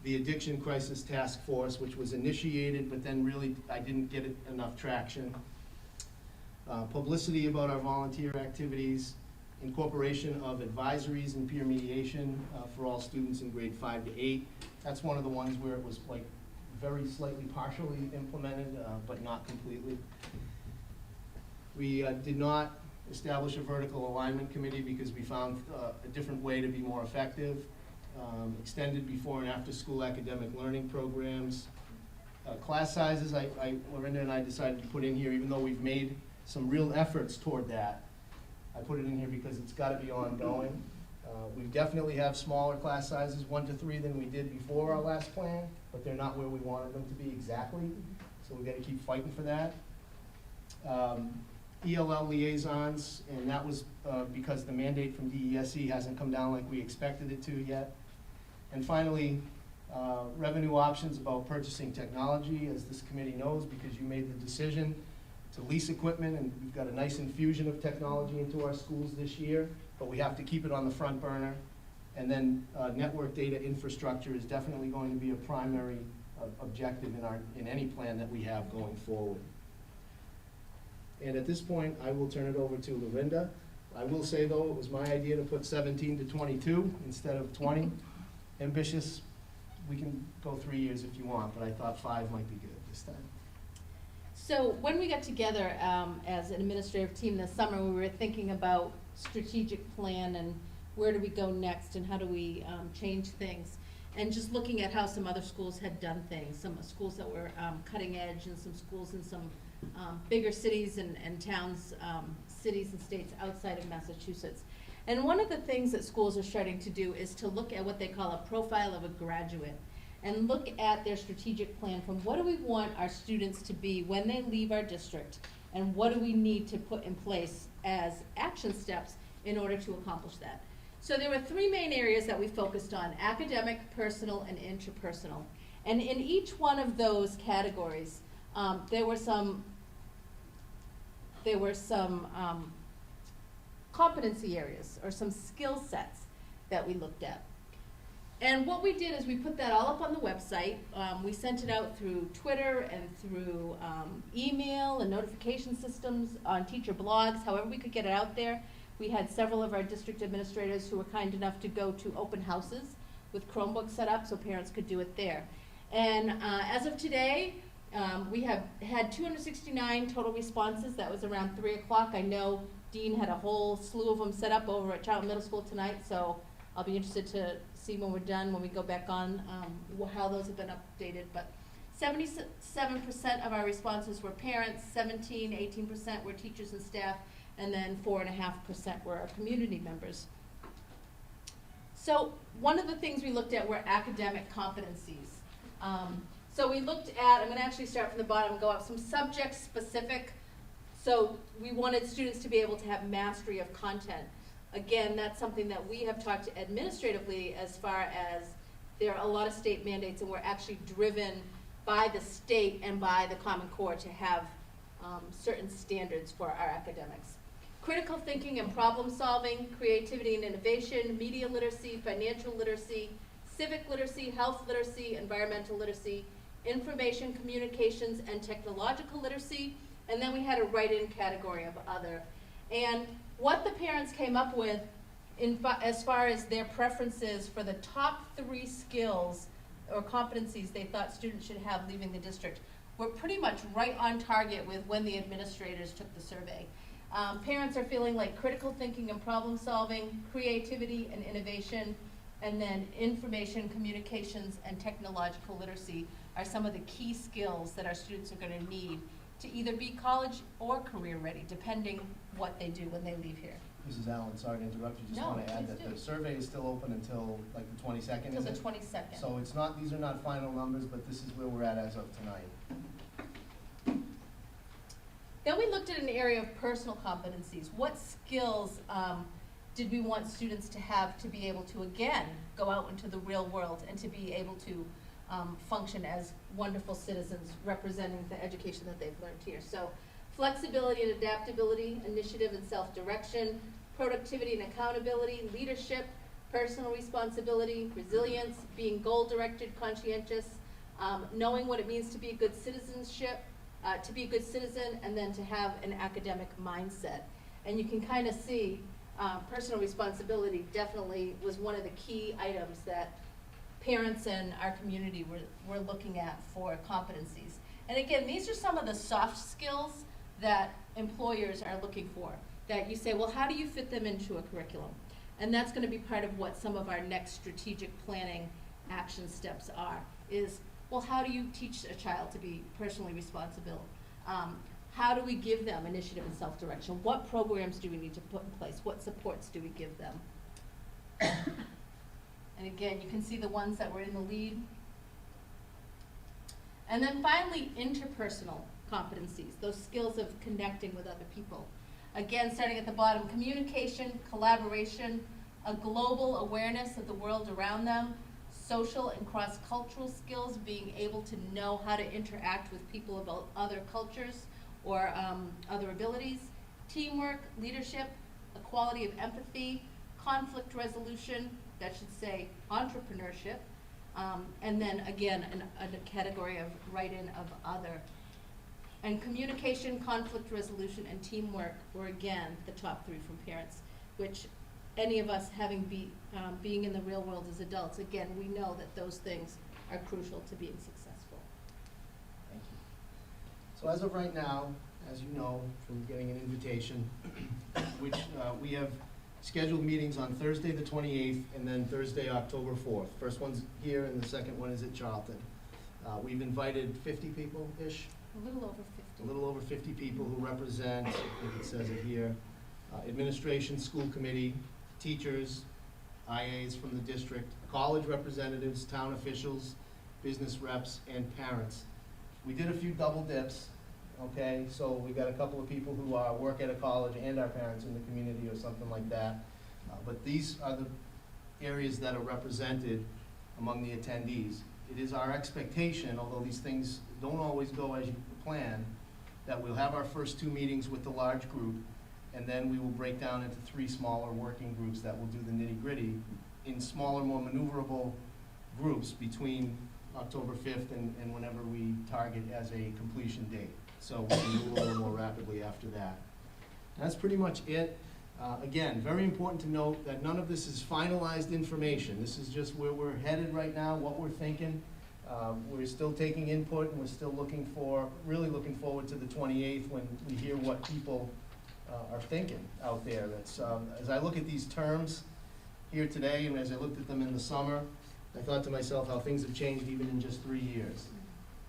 the addiction crisis task force, which was initiated, but then really I didn't get it enough traction, publicity about our volunteer activities, incorporation of advisories and peer mediation for all students in grade 5 to 8. That's one of the ones where it was like very slightly partially implemented, but not completely. We did not establish a vertical alignment committee because we found a different way to be more effective. Extended before and after school academic learning programs. Class sizes, Lorinda and I decided to put in here, even though we've made some real efforts toward that. I put it in here because it's got to be ongoing. We definitely have smaller class sizes, 1 to 3, than we did before our last plan, but they're not where we wanted them to be exactly. So we've got to keep fighting for that. ELL liaisons, and that was because the mandate from DESE hasn't come down like we expected it to yet. And finally, revenue options about purchasing technology, as this committee knows, because you made the decision to lease equipment, and we've got a nice infusion of technology into our schools this year, but we have to keep it on the front burner. And then network data infrastructure is definitely going to be a primary objective in any plan that we have going forward. And at this point, I will turn it over to Lorinda. I will say, though, it was my idea to put 17 to 22 instead of 20. Ambitious, we can go 3 years if you want, but I thought 5 might be good this time. So when we got together as an administrative team this summer, we were thinking about strategic plan and where do we go next and how do we change things. And just looking at how some other schools had done things, some schools that were cutting edge and some schools in some bigger cities and towns, cities and states outside of Massachusetts. And one of the things that schools are starting to do is to look at what they call a profile of a graduate and look at their strategic plan from what do we want our students to be when they leave our district and what do we need to put in place as action steps in order to accomplish that. So there were 3 main areas that we focused on: academic, personal, and interpersonal. And in each one of those categories, there were some competency areas or some skill sets that we looked at. And what we did is we put that all up on the website. We sent it out through Twitter and through email and notification systems on teacher blogs, however we could get it out there. We had several of our district administrators who were kind enough to go to open houses with Chromebooks set up so parents could do it there. And as of today, we have had 269 total responses. That was around 3 o'clock. I know Dean had a whole slew of them set up over at Charlton Middle School tonight, so I'll be interested to see when we're done, when we go back on, how those have been updated. But 77% of our responses were parents, 18% were teachers and staff, and then 4.5% were our community members. So one of the things we looked at were academic competencies. So we looked at, I'm going to actually start from the bottom and go up, some subject-specific So we wanted students to be able to have mastery of content. Again, that's something that we have talked administratively as far as there are a lot of state mandates, and we're actually driven by the state and by the Common Core to have certain standards for our academics. Critical thinking and problem solving, creativity and innovation, media literacy, financial literacy, civic literacy, health literacy, environmental literacy, information communications and technological literacy, and then we had a write-in category of other. And what the parents came up with as far as their preferences for the top 3 skills or competencies they thought students should have leaving the district were pretty much right on target with when the administrators took the survey. Parents are feeling like critical thinking and problem solving, creativity and innovation, and then information, communications, and technological literacy are some of the key skills that our students are going to need to either be college or career ready, depending what they do when they leave here. Mrs. Allen, sorry to interrupt you, just No, want to add please that do. the survey is still open until like the 22nd, Until is the it? 22nd. So it's not, these are not final numbers, but this is where we're at as of tonight. Then we looked at an area of personal competencies. What skills did we want students to have to be able to, again, go out into the real world and to be able to function as wonderful citizens representing the education that they've learned here? So flexibility and adaptability, initiative and self-direction, productivity and accountability, leadership, personal responsibility, resilience, being goal-directed, conscientious, knowing what it means to be a good citizenship, to be a good citizen, and then to have an academic mindset. And you can kind of see personal responsibility definitely was one of the key items that parents and our community were looking at for competencies. And again, these are some of the soft skills that employers are looking for, that you say, well, how do you fit them into a curriculum? And that's going to be part of what some of our next strategic planning action steps are, is, well, how do you teach a child to be personally responsible? How do we give them initiative and self-direction? What programs do we need to put in place? What supports do we give them? And again, you can see the ones that were in the lead. And then finally, interpersonal competencies, those skills of connecting with other people. Again, starting at the bottom, communication, collaboration, a global awareness of the world around them, social and cross-cultural skills, being able to know how to interact with people about other cultures or other abilities, teamwork, leadership, a quality of empathy, conflict resolution, that should say entrepreneurship, and then again, a category of write-in of other. And communication, conflict resolution, and teamwork were again the top 3 from parents, which any of us being in the real world as adults, again, we know that those things are crucial to being successful. Thank you. So as of right now, as you know from getting an invitation, which we have scheduled meetings on Thursday the 28th and then Thursday, October 4th. First one's here and the second one is at Charlton. We've invited 50 people-ish. A little over 50. A little over 50 people who represent, I think it says it here, administration, school committee, teachers, IAs from the district, college representatives, town officials, business reps, and parents. We did a few double dips, okay? So we got a couple of people who work at a college and our parents in the community or something like that. But these are the areas that are represented among the attendees. It is our expectation, although these things don't always go as you plan, that we'll have our first 2 meetings with the large group, and then we will break down into 3 smaller working groups that will do the nitty-gritty in smaller, more maneuverable groups between October 5th and whenever we target as a completion date. So we can move a little more rapidly after that. That's pretty much it. Again, very important to note that none of this is finalized information. This is just where we're headed right now, what we're thinking. We're still taking input, and we're still really looking forward to the 28th when we hear what people are thinking out there. That's, as I look at these terms here today, and as I looked at them in the summer, I thought to myself how things have changed even in just 3 years.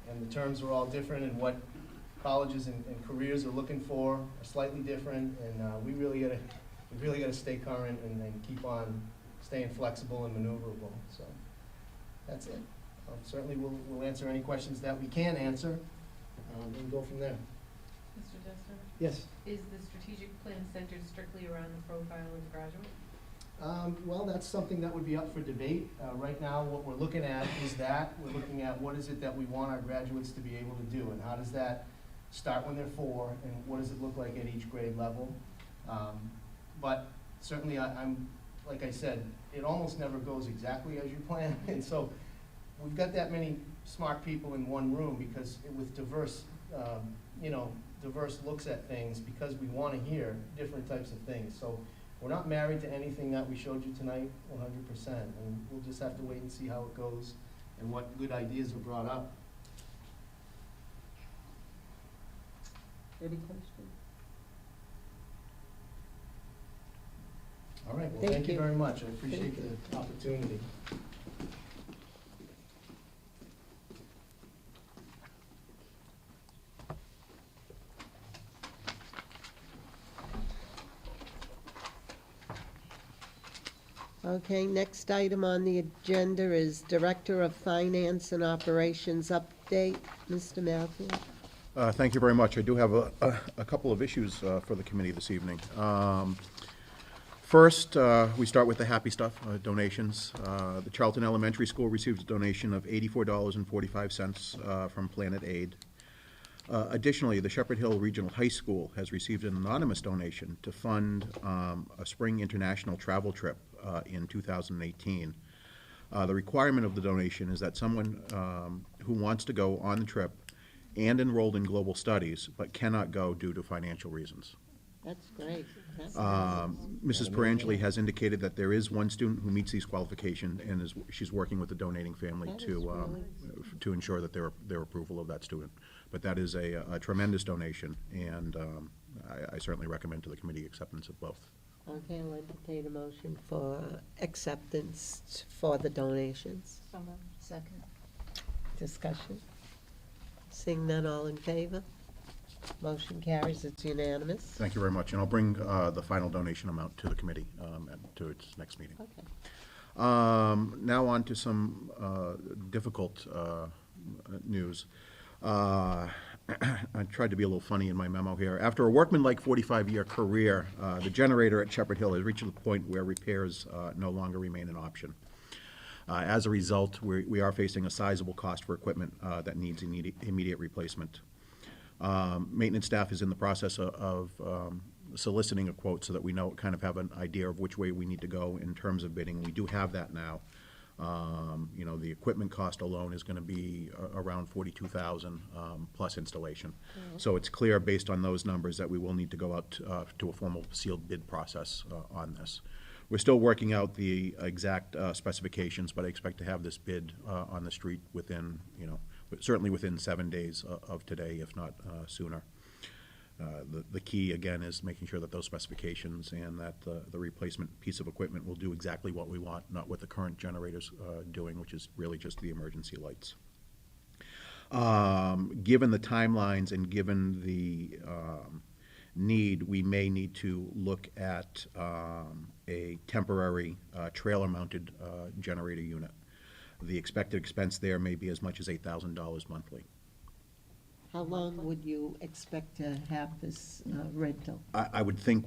And the terms are all different, and what colleges and careers are looking for are slightly different, and we really gotta stay current and keep on staying flexible and maneuverable. So that's it. Certainly we'll answer any questions that we can answer, and go from there. Mr. Dester? Yes. Is the strategic plan centered strictly around the profile of the graduate? Well, that's something that would be up for debate. Right now, what we're looking at is that, we're looking at what is it that we want our graduates to be able to do, and how does that start when they're 4, and what does it look like at each grade level? But certainly, I'm, like I said, it almost never goes exactly as you plan, and so we've got that many smart people in one room because with diverse, diverse looks at things, because we want to hear different types of things. So we're not married to anything that we showed you tonight 100%, and we'll just have to wait and see how it goes and what good ideas are brought up. Any questions? All right, well, Thank thank you you. very much. I appreciate the opportunity. Okay, next item on the agenda is Director of Finance and Operations update. Mr. Matthews? Thank you very much. I do have a couple of issues for the committee this evening. First, we start with the happy stuff, donations. The Charlton Elementary School received a donation of $84.45 from Planet Aid. Additionally, the Shepherd Hill Regional High School has received an anonymous donation to fund a spring international travel trip in 2018. The requirement of the donation is that someone who wants to go on the trip and enrolled in global studies but cannot go due to financial reasons. That's great. That's Mrs. Perangeli has indicated that there is one student who meets these qualifications, and she's working with the donating family That is to ensure that their approval of that student. But that is a tremendous donation, and I certainly recommend to the committee acceptance of both. Okay, I'll entertain a motion for acceptance for the donations. Second. Discussion. Seeing none, all in favor? Motion carries, it's unanimous. Thank you very much, and I'll bring the final donation amount to the committee to its next meeting. Okay. Now on to some difficult news. I tried to be a little funny in my memo here. After a workmanlike 45-year career, the generator at Shepherd Hill has reached the point where repairs no longer remain an option. As a result, we are facing a sizable cost for equipment that needs immediate replacement. Maintenance staff is in the process of soliciting a quote so that we kind of have an idea of which way we need to go in terms of bidding. We do have that now. The equipment cost alone is going to be around $42,000 plus installation. Mm-hmm. So it's clear based on those numbers that we will need to go out to a formal sealed bid process on this. We're still working out the exact specifications, but I expect to have this bid on the street within, certainly within 7 days of today, if not sooner. The key, again, is making sure that those specifications and that the replacement piece of equipment will do exactly what we want, not what the current generator's doing, which is really just the emergency lights. Given the timelines and given the need, we may need to look at a temporary trailer-mounted generator unit. The expected expense there may be as much as $8,000 monthly. How long would you expect to have this rental? I would think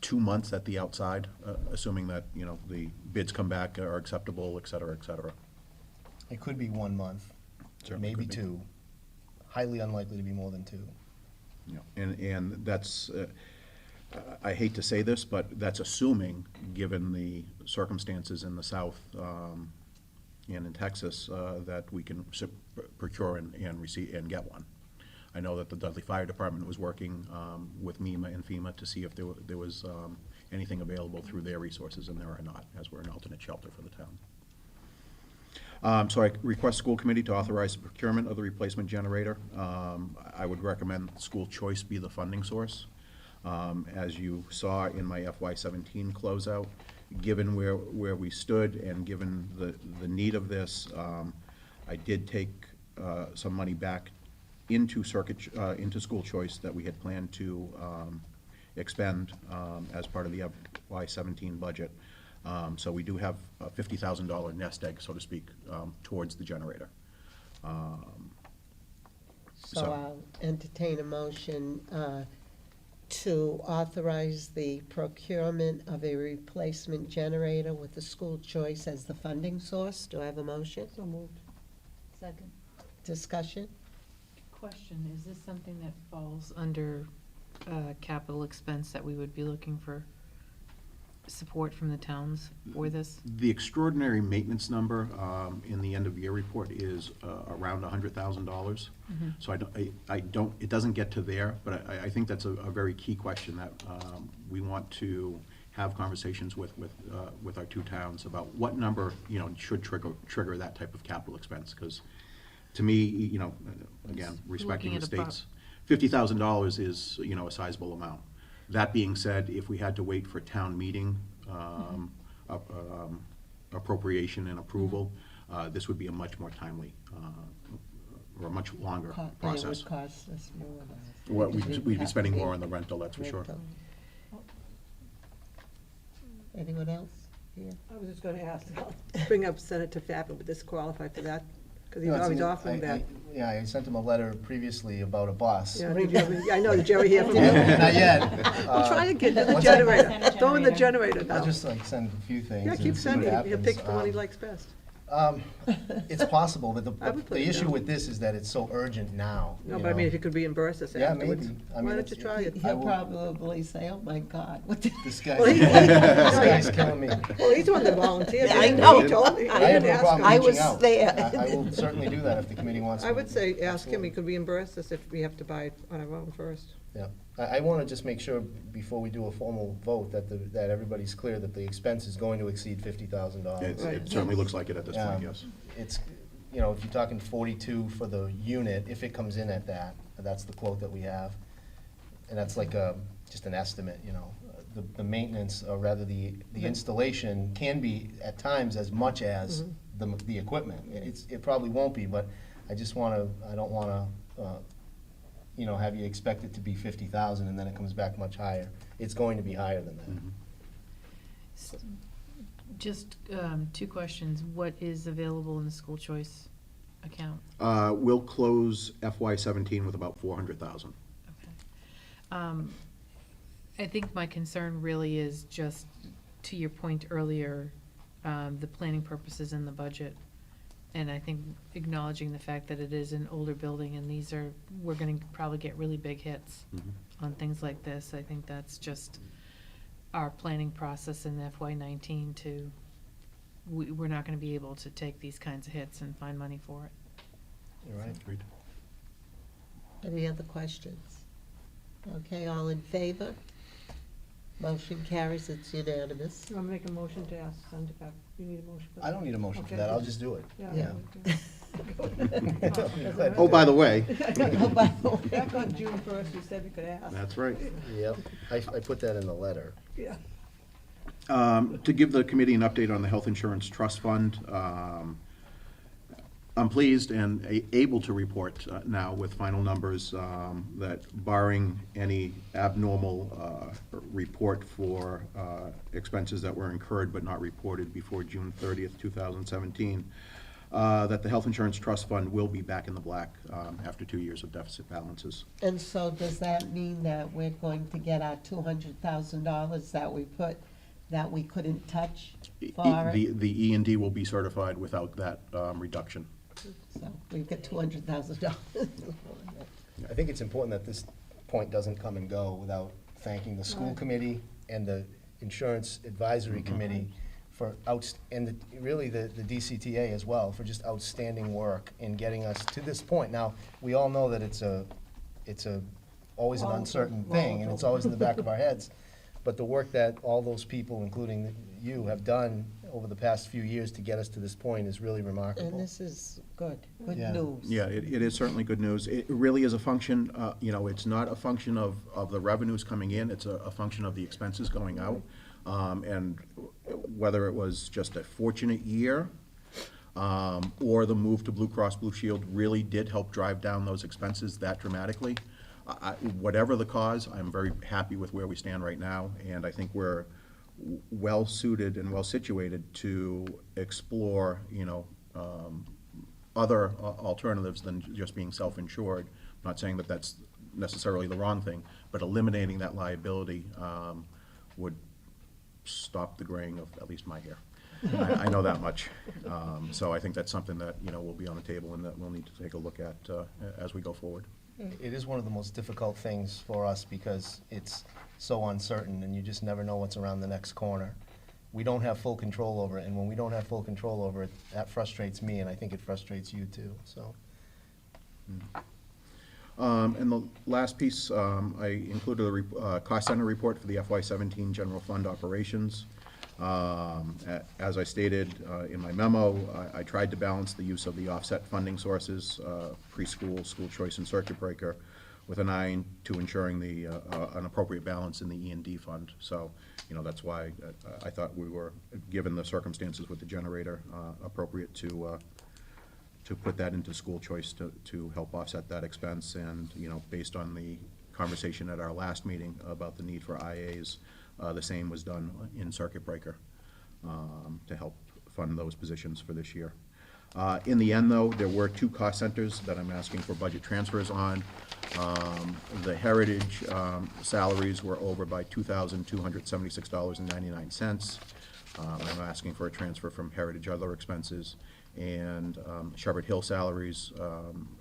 2 months at the outside, assuming that, the bids come back are acceptable, et cetera, et cetera. It could be 1 month, Certainly maybe could be. 2. Highly unlikely to be more than 2. And that's, I hate to say this, but that's assuming, given the circumstances in the South and in Texas, that we can procure and receive and get one. I know that the Dudley Fire Department was working with MEMA and FEMA to see if there was anything available through their resources, and there are not, as we're an alternate shelter for the town. So I request school committee to authorize the procurement of the replacement generator. I would recommend school choice be the funding source. As you saw in my FY17 closeout, given where we stood and given the need of this, I did take some money back into school choice that we had planned to expend as part of the FY17 budget. So we do have a $50,000 nest egg, so to speak, towards the generator. So I'll entertain a motion to authorize the procurement of a replacement generator with the school choice as the funding source. Do I have a motion? So moved. Second. Discussion? Question, is this something that falls under capital expense that we would be looking for support from the towns for this? The extraordinary maintenance number in the end-of-year report is around $100,000. Mhm. So I don't, it doesn't get to there, but I think that's a very key question that we want to have conversations with our two towns about what number, should trigger that type of capital expense. Because to me, again, respecting the Looking at a states, $50,000 is, a sizable amount. That being said, if we had to wait for town meeting appropriation and approval, this would be a much more timely or a much longer process. It would cost us more. Well, we'd be spending more on the rental, that's for sure. Rental. Anyone else here? I was just gonna ask, bring up Senator Fappen, would this qualify for that? Because he's No, it's always in- offering that. Yeah, I sent him a letter previously about a bus. Yeah, did you ever- I know, did you ever hear from him? Not yet. We'll try to get to the What's that? generator, throw in the generator now. I'll just send a few things. Yeah, and keep see what sending, he'll happens. pick the one he likes best. It's possible, but I would put the it issue down. with this is that it's so urgent now. No, you but I mean, know. if you could reimburse us Yeah, afterwards. maybe. I Why mean, don't it's- you try it? I He'll will- probably say, oh my God, what did This guy, Well, he- this guy's killing me. Well, he's the one that volunteered. I He know. told me. I have didn't no ask problem him. I reaching was out. there. I will certainly do that if the committee wants to. I would say, ask him, Absolutely. he could reimburse us if we have to buy it on our own first. Yeah, I want to just make sure before we do a formal vote that everybody's clear that the expense is going to exceed $50,000. It certainly looks like it at this point, yes. It's, if you're talking 42 for the unit, if it comes in at that, that's the quote that we have. And that's like just an estimate, The maintenance, or rather the installation can be at times as much as the equipment. It probably won't be, but I don't want to, have you expect it to be 50,000 and then it comes back much higher. It's going to be higher than that. Just two questions. What is available in the school choice account? We'll close FY17 with about 400,000. Okay. I think my concern really is just, to your point earlier, the planning purposes in the budget. And I think acknowledging the fact that it is an older building and we're gonna probably get really big hits on things like this. I think that's just our planning process in FY19 we're not gonna be able to take these kinds of hits and find money for it. You're right. Agreed. Any other questions? Okay, all in favor? Motion carries, it's unanimous. You want to make a motion to ask Senator Fappen? You need a motion for that? I don't need a motion for Okay. that, I'll just do it. Yeah. Oh, by the way. Oh, by the way. Back on June 1st, you said we could ask. That's right. Yep, I put that in the letter. Yeah. To give the committee an update on the Health Insurance Trust Fund, I'm pleased and able to report now with final numbers that barring any abnormal report for expenses that were incurred but not reported before June 30th, 2017, that the Health Insurance Trust Fund will be back in the black after 2 years of deficit balances. And so does that mean that we're going to get our $200,000 that we couldn't touch for it? The E&D will be certified without that reduction. So we've got $200,000. I think it's important that this point doesn't come and go without thanking the school Right. committee and the insurance advisory committee for really the DCTA as well, for just outstanding work in getting us to this point. Now, we all know that it's always an uncertain thing, and it's always in the back of our heads. But the work that all those people, including you, have done over the past few years to get us to this point is really remarkable. And this is good Yeah. news. Yeah, it is certainly good news. It really is a function, it's not a function of the revenues coming in, it's a function of the expenses going out. And whether it was just a fortunate year, or the move to Blue Cross Blue Shield really did help drive down those expenses that dramatically. Whatever the cause, I'm very happy with where we stand right now, and I think we're well-suited and well-situated to explore, other alternatives than just being self-insured. I'm not saying that that's necessarily the wrong thing, but eliminating that liability would stop the graying of at least my hair. I know that much. So I think that's something that, will be on the table and that we'll need to take a look at as we go forward. It is one of the most difficult things for us because it's so uncertain and you just never know what's around the next corner. We don't have full control over it, and when we don't have full control over it, that frustrates me, and I think it frustrates you too, so. And the last piece, I included a cost center report for the FY17 general fund operations. As I stated in my memo, I tried to balance the use of the offset funding sources, preschool, school choice, and circuit breaker, with an eye to ensuring an appropriate balance in the E&D fund. So, that's why I thought we were, given the circumstances with the generator, appropriate to put that into school choice to help offset that expense. And, based on the conversation at our last meeting about the need for IAs, the same was done in circuit breaker to help fund those positions for this year. In the end, though, there were 2 cost centers that I'm asking for budget transfers on. The Heritage salaries were over by $2,276.99. I'm asking for a transfer from Heritage other expenses. And Shepherd Hill salaries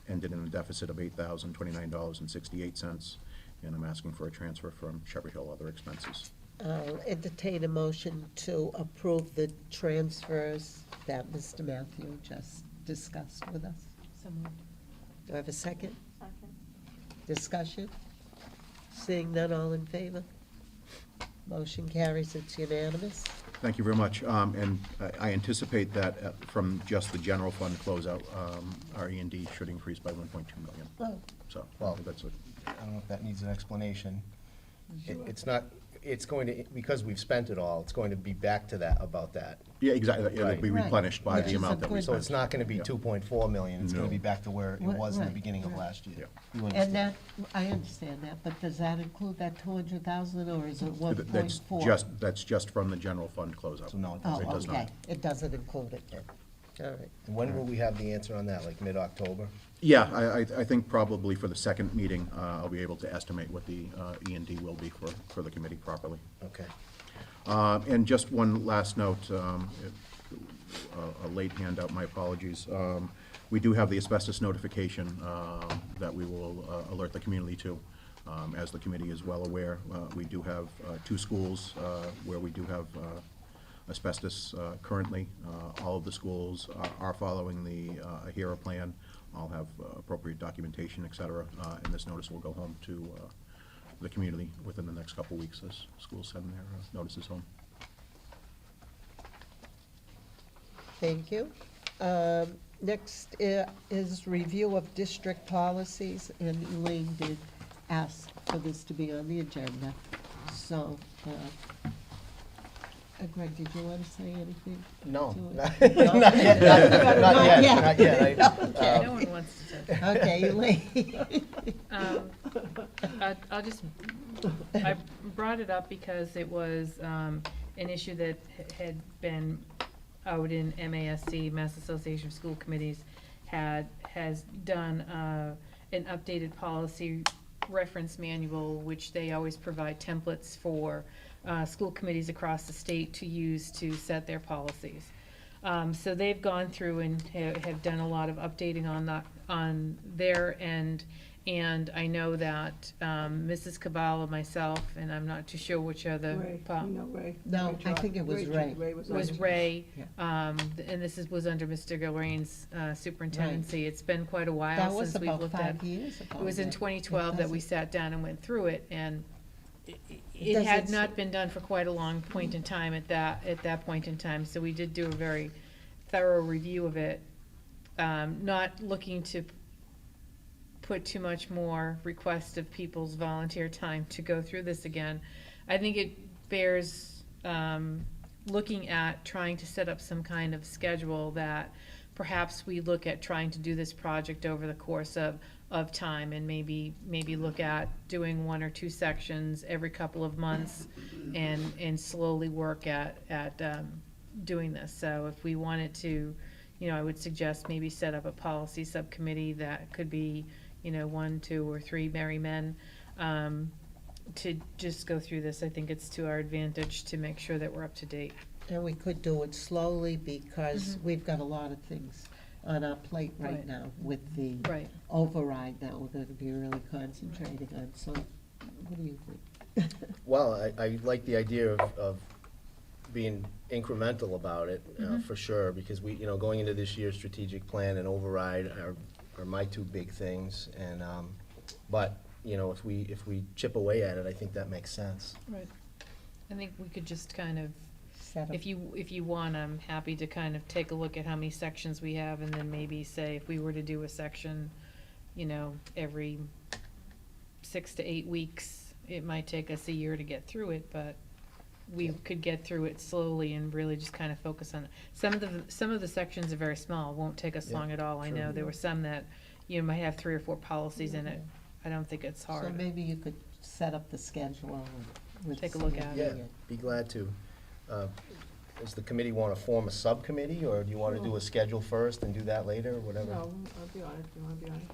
ended in a deficit of $8,029.68. And I'm asking for a transfer from Shepherd Hill other expenses. I'll entertain a motion to approve the transfers that Mr. Matthew just discussed with us. So moved. Do I have a second? Second. Discussion? Seeing none, all in favor? Motion carries, it's unanimous. Thank you very much. And I anticipate that from just the general fund closeout, our E&D should increase by 1.2 million. Oh. So, Well, that's I don't know if that needs an explanation. It's not, it's going to, because we've spent it all, it's going to be back to that, about that. Yeah, exactly. It'll Right. be replenished by Which the is amount a that we good- So spent. it's not gonna be Yeah. 2.4 million, it's gonna No. be back to where it was in the Right, beginning of right. last year. Yeah. You And understand? that, I understand that, but does that include that 200,000 or is it That's 1.4? that's just from the general fund closeout. So no, it Oh, It does not. okay, it doesn't include it then. All right. And when will we have the answer on that, like mid-October? Yeah, I think probably for the second meeting, I'll be able to estimate what the E&D will be for the committee properly. Okay. And just one last note, a late handout, my apologies. We do have the asbestos notification that we will alert the community to. As the committee is well aware, we do have 2 schools where we do have asbestos currently. All of the schools are following the HERA plan. All have appropriate documentation, et cetera, and this notice will go home to the community within the next couple weeks as schools send their notices home. Thank you. Next is review of district policies, and Elaine did ask for this to be on the agenda. So, Greg, did you want to say anything? No, to it? not not yet, not yet. Okay. No one wants to. Okay, Elaine. I'll just, I brought it up because it was an issue that had been out in MASC, Mass Association of School Committees, has done an updated policy reference manual, which they always provide templates for school committees across the state to use to set their policies. So they've gone through and have done a lot of updating on their end. And I know that Mrs. Cabala, myself, and I'm not too sure which other. Ray, Ray. No, I think it was Ray. Was Ray, and this was under Mr. Gilrain's superintendency. It's been quite a while That was since we've about looked 5 at. years ago. It was in 2012 that we sat down and went through it, and it Does had it not been done for quite a long point in time at that point in time. So we did do a very thorough review of it, not looking to put too much more request of people's volunteer time to go through this again. I think it bears looking at trying to set up some kind of schedule that perhaps we look at trying to do this project over the course of time, and maybe look at doing 1 or 2 sections every couple of months and slowly work at doing this. So if we wanted to I would suggest maybe set up a policy subcommittee that could be, 1, 2, or 3 merry men, to just go through this. I think it's to our advantage to make sure that we're up to date. And we could do it slowly because we've got a lot of things on our plate right Right. now with the Right. override that we're gonna be really concentrating on, so what do you think? Well, I like the idea of being incremental about it, for sure, because we, going into this year's strategic plan and override are my two big things, and, but, if we chip away at it, I think that makes sense. Right. I think we could just kind of, Set up. if you want, I'm happy to kind of take a look at how many sections we have, and then maybe say if we were to do a section, every 6 to 8 weeks, it might take us a year to get through it, but we could get through it slowly and really just kind of focus on it. Some of the sections are very small, won't take us Yeah, long at all. I sure. know there were some that, might have 3 or 4 policies in it. I don't think it's So hard. maybe you could set up the schedule and. Take a look at Yeah, it. be glad to. Does the committee want to form a subcommittee, or do you want to do a schedule first and do that later, or whatever? No, I'll be honest, you wanna be honest?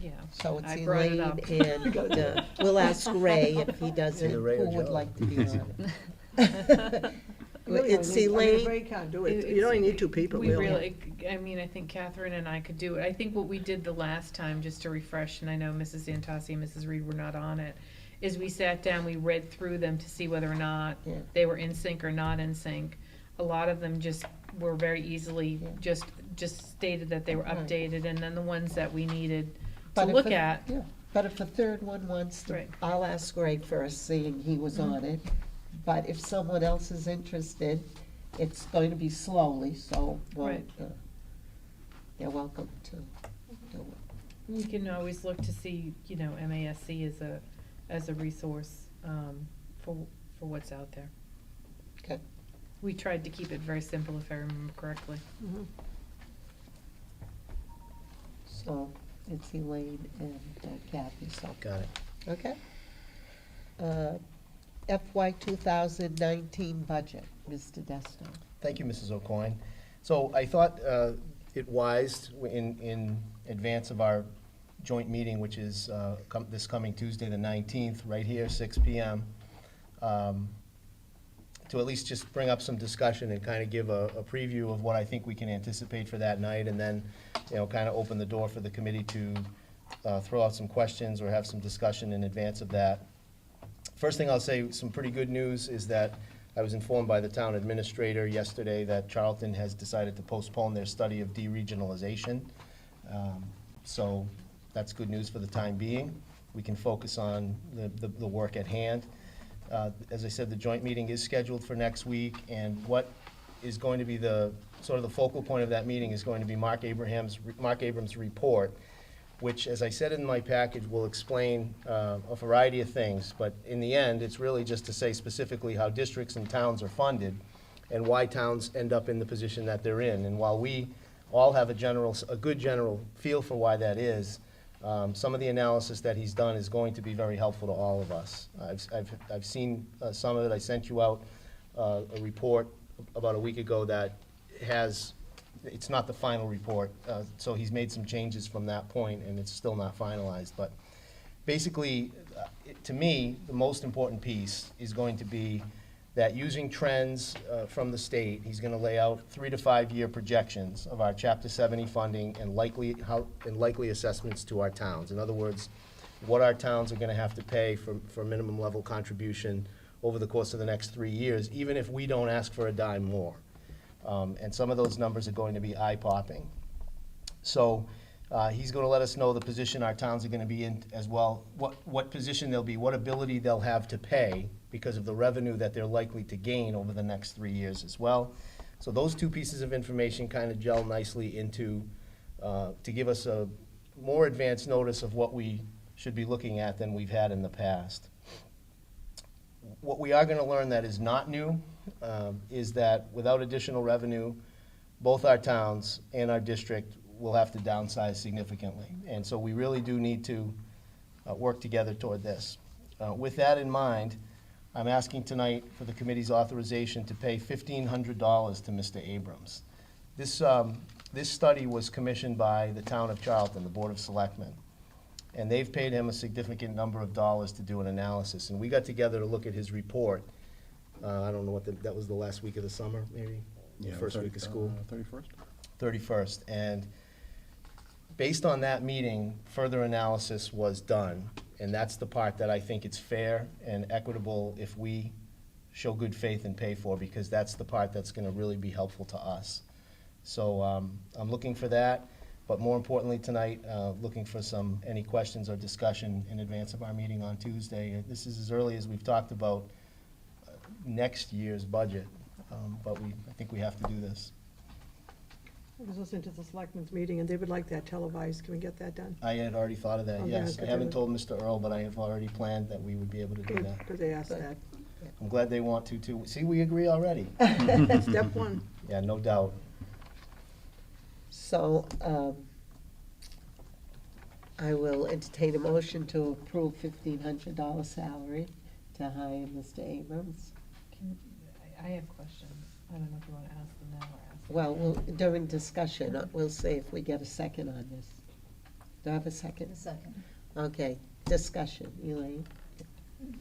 Yeah. So it's I brought it Elaine up. and, we'll ask Ray if he doesn't, Either Ray or who would Joe. like to be on it. You really It's only need- I mean, Elaine. Ray can't do it, It's- you only need 2 people, We really. I think Catherine and I could do it. I think what we did the last time, just to refresh, and I know Mrs. Antasi and Mrs. Reed were not on it, is we sat down, we read through them to see whether or not Yeah. they were in sync or not in sync. A lot of them just were very easily, Yeah. just stated that they were Right. updated, and then the ones that we needed to But if look the- at. yeah, But if the third one wants to, Right. I'll ask Ray first, seeing he was on it. But if someone else is interested, it's going to be slowly, so, well, Right. they're welcome to do it. We can always look to see, MASC as a resource, for what's out there. Okay. We tried to keep it very simple, if I remember correctly. Mhm. So it's Elaine and Kathy, so, Got it. okay. FY 2019 budget, Mr. Desto. Thank you, Mrs. O'Coin. So I thought it wise, in advance of our joint meeting, which is this coming Tuesday, the 19th, right here, 6 PM, to at least just bring up some discussion and kind of give a preview of what I think we can anticipate for that night, and then, kind of open the door for the committee to throw out some questions or have some discussion in advance of that. First thing I'll say, some pretty good news is that I was informed by the town administrator yesterday that Charlton has decided to postpone their study of deregionalization. So that's good news for the time being. We can focus on the work at hand. As I said, the joint meeting is scheduled for next week, and what is going to be the focal point of that meeting is going to be Mark Abrams' report, which, as I said in my package, will explain a variety of things. But in the end, it's really just to say specifically how districts and towns are funded and why towns end up in the position that they're in. And while we all have a good general feel for why that is, some of the analysis that he's done is going to be very helpful to all of us. I've seen some of it. I sent you out a report about a week ago that has, it's not the final report, so he's made some changes from that point, and it's still not finalized. But basically, to me, the most important piece is going to be that using trends from the state, he's going to lay out 3 to 5 year projections of our Chapter 70 funding and likely assessments to our towns. In other words, what our towns are going to have to pay for minimum level contribution over the course of the next 3 years, even if we don't ask for a dime more. And some of those numbers are going to be eye-popping. So he's going to let us know the position our towns are going to be in as well, what position they'll be, what ability they'll have to pay because of the revenue that they're likely to gain over the next 3 years as well. So those two pieces of information kind of gel nicely into, to give us a more advanced notice of what we should be looking at than we've had in the past. What we are going to learn that is not new is that without additional revenue, both our towns and our district will have to downsize significantly. And so we really do need to work together toward this. With that in mind, I'm asking tonight for the committee's authorization to pay $1,500 to Mr. Abrams. This This study was commissioned by the town of Charlton, the Board of Selectmen. And they've paid him a significant number of dollars to do an analysis. And we got together to look at his report. I don't know what, that was the last week of the summer, maybe? The first week of school? 31st? 31st. And based on that meeting, further analysis was done. And that's the part that I think it's fair and equitable if we show good faith and pay for, because that's the part that's gonna really be helpful to us. So I'm looking for that, but more importantly tonight, looking for any questions or discussion in advance of our meeting on Tuesday. This is as early as we've talked about next year's budget, but I think we have to do this. I was listening to the selectmen's meeting, and they would like that televised. Can we get that done? I had already thought of that, Okay, yes. I good. haven't told Mr. Earl, but I have already planned that we would be able to do that. Because they asked that. I'm glad they want to, too. See, we agree already. Step one. Yeah, no doubt. So, I will entertain a motion to approve $1,500 salary to hire Mr. Abrams. I have questions. I don't know if you want to ask them now or ask them. Well, during discussion, we'll see if we get a second on this. Do I have a second? A second. Okay, discussion, Elaine.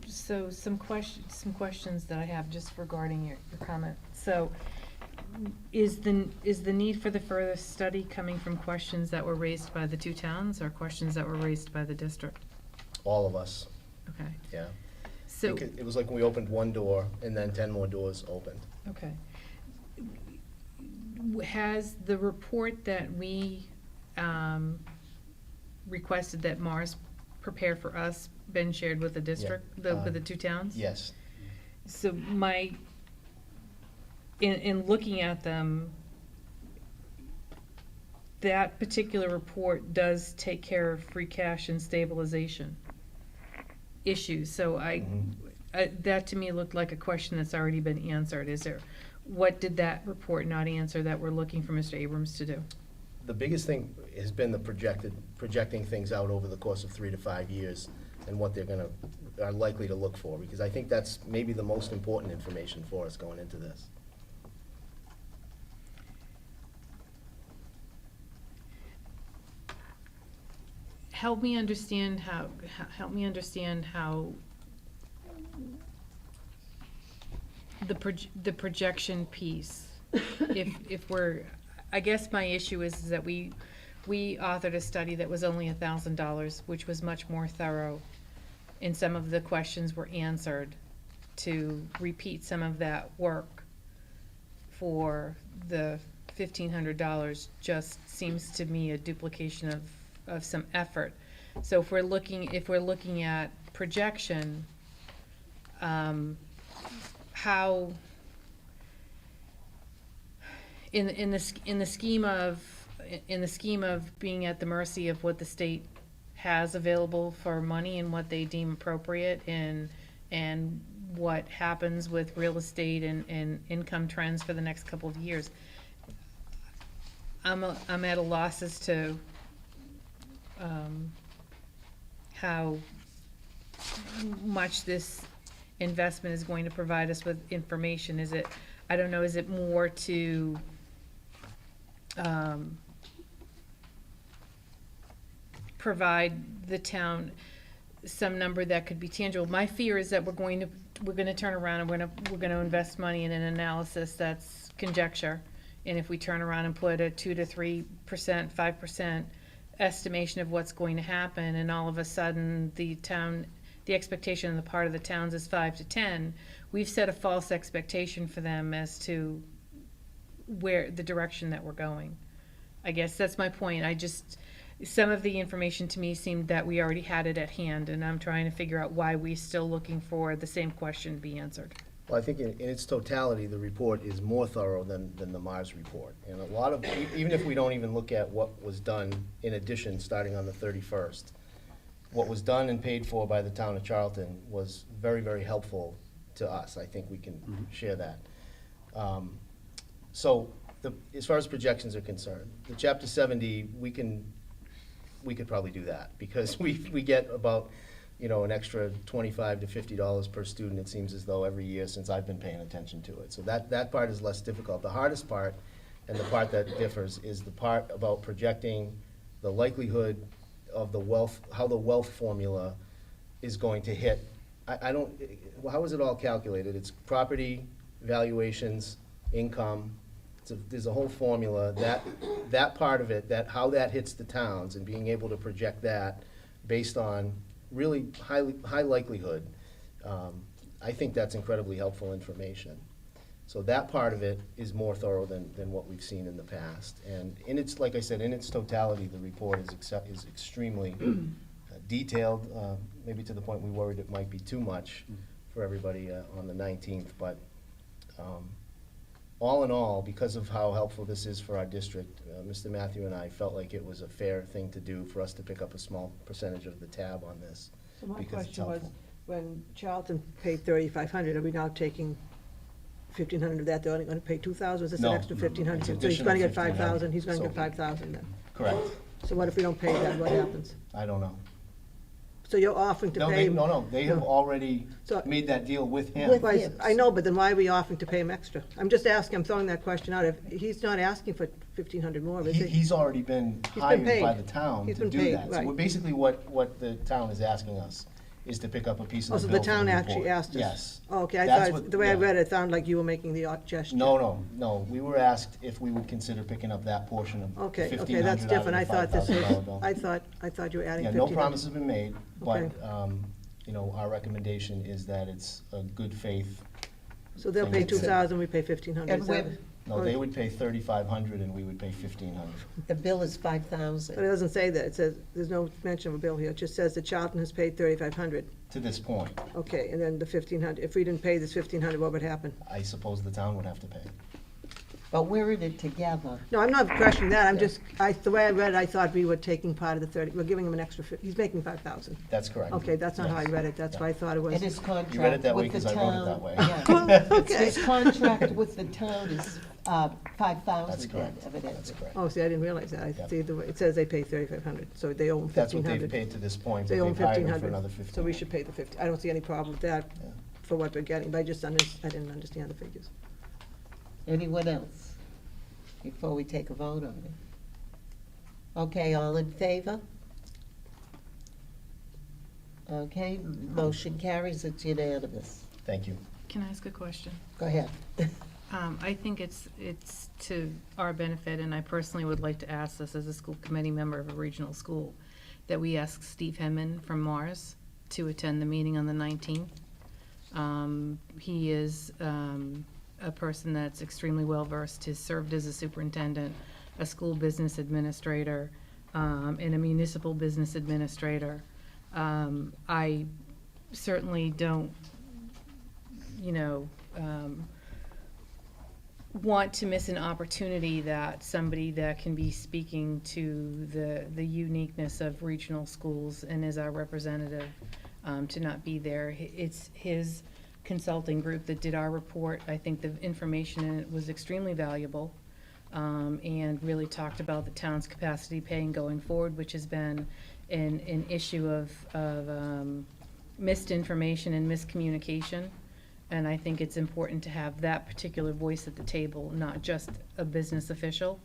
So some questions that I have just regarding your comment. So is the need for the further study coming from questions that were raised by the two towns or questions that were raised by the district? All of us, Okay, yeah. so, It was like we opened one door, and then 10 more doors opened. okay. Has the report that we requested that Mars prepare for us been shared with the district, with the two towns? Yes. So in looking at them, that particular report does take care of free cash and stabilization issues. So that to me looked like a question that's already been answered. What did that report not answer that we're looking for Mr. Abrams to do? The biggest thing has been projecting things out over the course of 3 to 5 years and what are likely to look for, because I think that's maybe the most important information for us going into this. Help me understand how the projection piece, I guess my issue is that we authored a study that was only $1,000, which was much more thorough, and some of the questions were answered. To repeat some of that work for the $1,500 just seems to me a duplication of some effort. So if we're looking at projection, how in the scheme of being at the mercy of what the state has available for money and what they deem appropriate, and what happens with real estate and income trends for the next couple of years, I'm at a loss as to how much this investment is going to provide us with information. Is it more to provide the town some number that could be tangible? My fear is that we're going to turn around and we're going to invest money in an analysis that's conjecture. And if we turn around and put a 2 to 3%, 5% estimation of what's going to happen, and all of a sudden the expectation on the part of the towns is 5 to 10, we've set a false expectation for them as to where the direction that we're going. I guess that's my point. Some of the information to me seemed that we already had it at hand, and I'm trying to figure out why we're still looking for the same question to be answered. Well, I think in its totality, the report is more thorough than the Mars report. And a lot of, even if we don't even look at what was done in addition, starting on the 31st, what was done and paid for by the town of Charlton was very, very helpful to us. I think we can share that. So as far as projections are concerned, the Chapter 70, we could probably do that, because we get about, an extra $25 to $50 per student, it seems as though, every year since I've been paying attention to it. So that part is less difficult. The hardest part and the part that differs is the part about projecting the likelihood of the wealth, how the wealth formula is going to hit. I don't, how is it all calculated? It's property valuations, income, there's a whole formula, that part of it, how that hits the towns, and being able to project that based on really high likelihood, I think that's incredibly helpful information. So that part of it is more thorough than what we've seen in the past. And in its, like I said, in its totality, the report is extremely detailed, maybe to the point we worried it might be too much for everybody on the 19th. But all in all, because of how helpful this is for our district, Mr. Matthew and I felt like it was a fair thing to do for us to pick up a small percentage of the tab on this. So my because it's question was, helpful. when Charlton paid $3,500, are we now taking 1,500 of that, they're only gonna pay 2,000, is this an No, extra 1,500? it's So he's additional gonna get 1,500. 5,000, he's gonna So- get 5,000 then? Correct. So what if we don't pay that, what happens? I don't know. So you're offering to No, pay him? they have already So- made that deal with him. Right, I know, but then why are we offering to pay him extra? I'm just asking, I'm throwing that question out, if, he's not asking for 1,500 more, is he? He's already been He's been hired by paid. the town He's to been do paid, that. So right. we're basically what the town is asking us is to pick up a piece Oh, of so the the bill for town the actually report. asked us? Yes. Oh, okay, I That's thought, what- the way I yeah. read it, it sounded like you were making the odd gesture. No, we were asked if we would consider picking up that portion of Okay, okay, 1,500 that's different, I out thought of the this was, $5,000 bill. I thought you were adding Yeah, 1,500. no promise has been made, but, Okay. you know, our recommendation is that it's a good faith. So they'll thing pay to do. 2,000, we pay 1,500. And is that- we're- No, they would pay 3,500 and we would pay 1,500. The bill is But it 5,000. doesn't say that, it says, there's no mention of a bill here, it just says that Charlton has paid 3,500. To this point, Okay, and then the 1,500, if we didn't pay this 1,500, what would happen? I suppose the town would have to pay. But we're in it together. No, I'm not questioning that, I'm just, the way I read it, I thought we were taking part of the 30, we're giving him an extra, he's making 5,000. That's correct. Okay, that's not how I Yes. read it, that's why I thought it was. And his You read it contract that way with the because I wrote it that town. way. Yeah. Okay. His contract with the town is That's 5,000 correct. evidently. That's correct. Oh, see, I didn't realize that, I Yep. see, it says they pay 3,500, so they owe him That's what 1,500. they've paid to this point, but They owe him they've hired him for 1,500, another 1,500. so we should pay the 50, I don't see any problem with that Yeah. for what we're getting, but I just I didn't understand the figures. Anyone else? Before we take a vote on it. Okay, all in favor? Okay, motion carries, it's unanimous. Thank you. Can I ask a question? Go ahead. I think it's to our benefit, and I personally would like to ask this as a school committee member of a regional school, that we ask Steve Hemman from Mars to attend the meeting on the 19th. He is a person that's extremely well-versed, has served as a superintendent, a school business administrator, and a municipal business administrator. I certainly don't, want to miss an opportunity that somebody that can be speaking to the uniqueness of regional schools and is our representative, to not be there. It's his consulting group that did our report. I think the information in it was extremely valuable, and really talked about the town's capacity paying going forward, which has been an issue of missed information and miscommunication. And I think it's important to have that particular voice at the table, not just a business official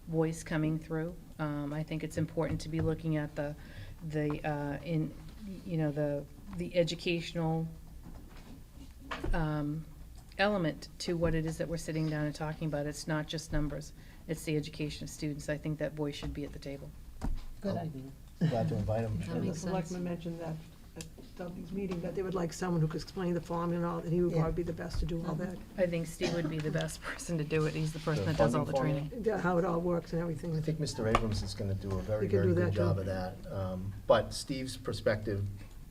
voice coming through. I think it's important to be looking at the educational element to what it is that we're sitting down and talking about. It's not just numbers, it's the education of students. I think that voice should be at the table. Good idea. Glad to invite him. And the selectmen mentioned that at Dudley's meeting, that they would like someone who could explain the formula and all, and he would Yeah. probably be the best to do all that. I think Steve would be the best person to do it. He's the person The that does all funding the formula? training. Yeah, how it all works and everything. I think Mr. Abrams is gonna do a very, He can very do good that, job too. of that. But Steve's perspective,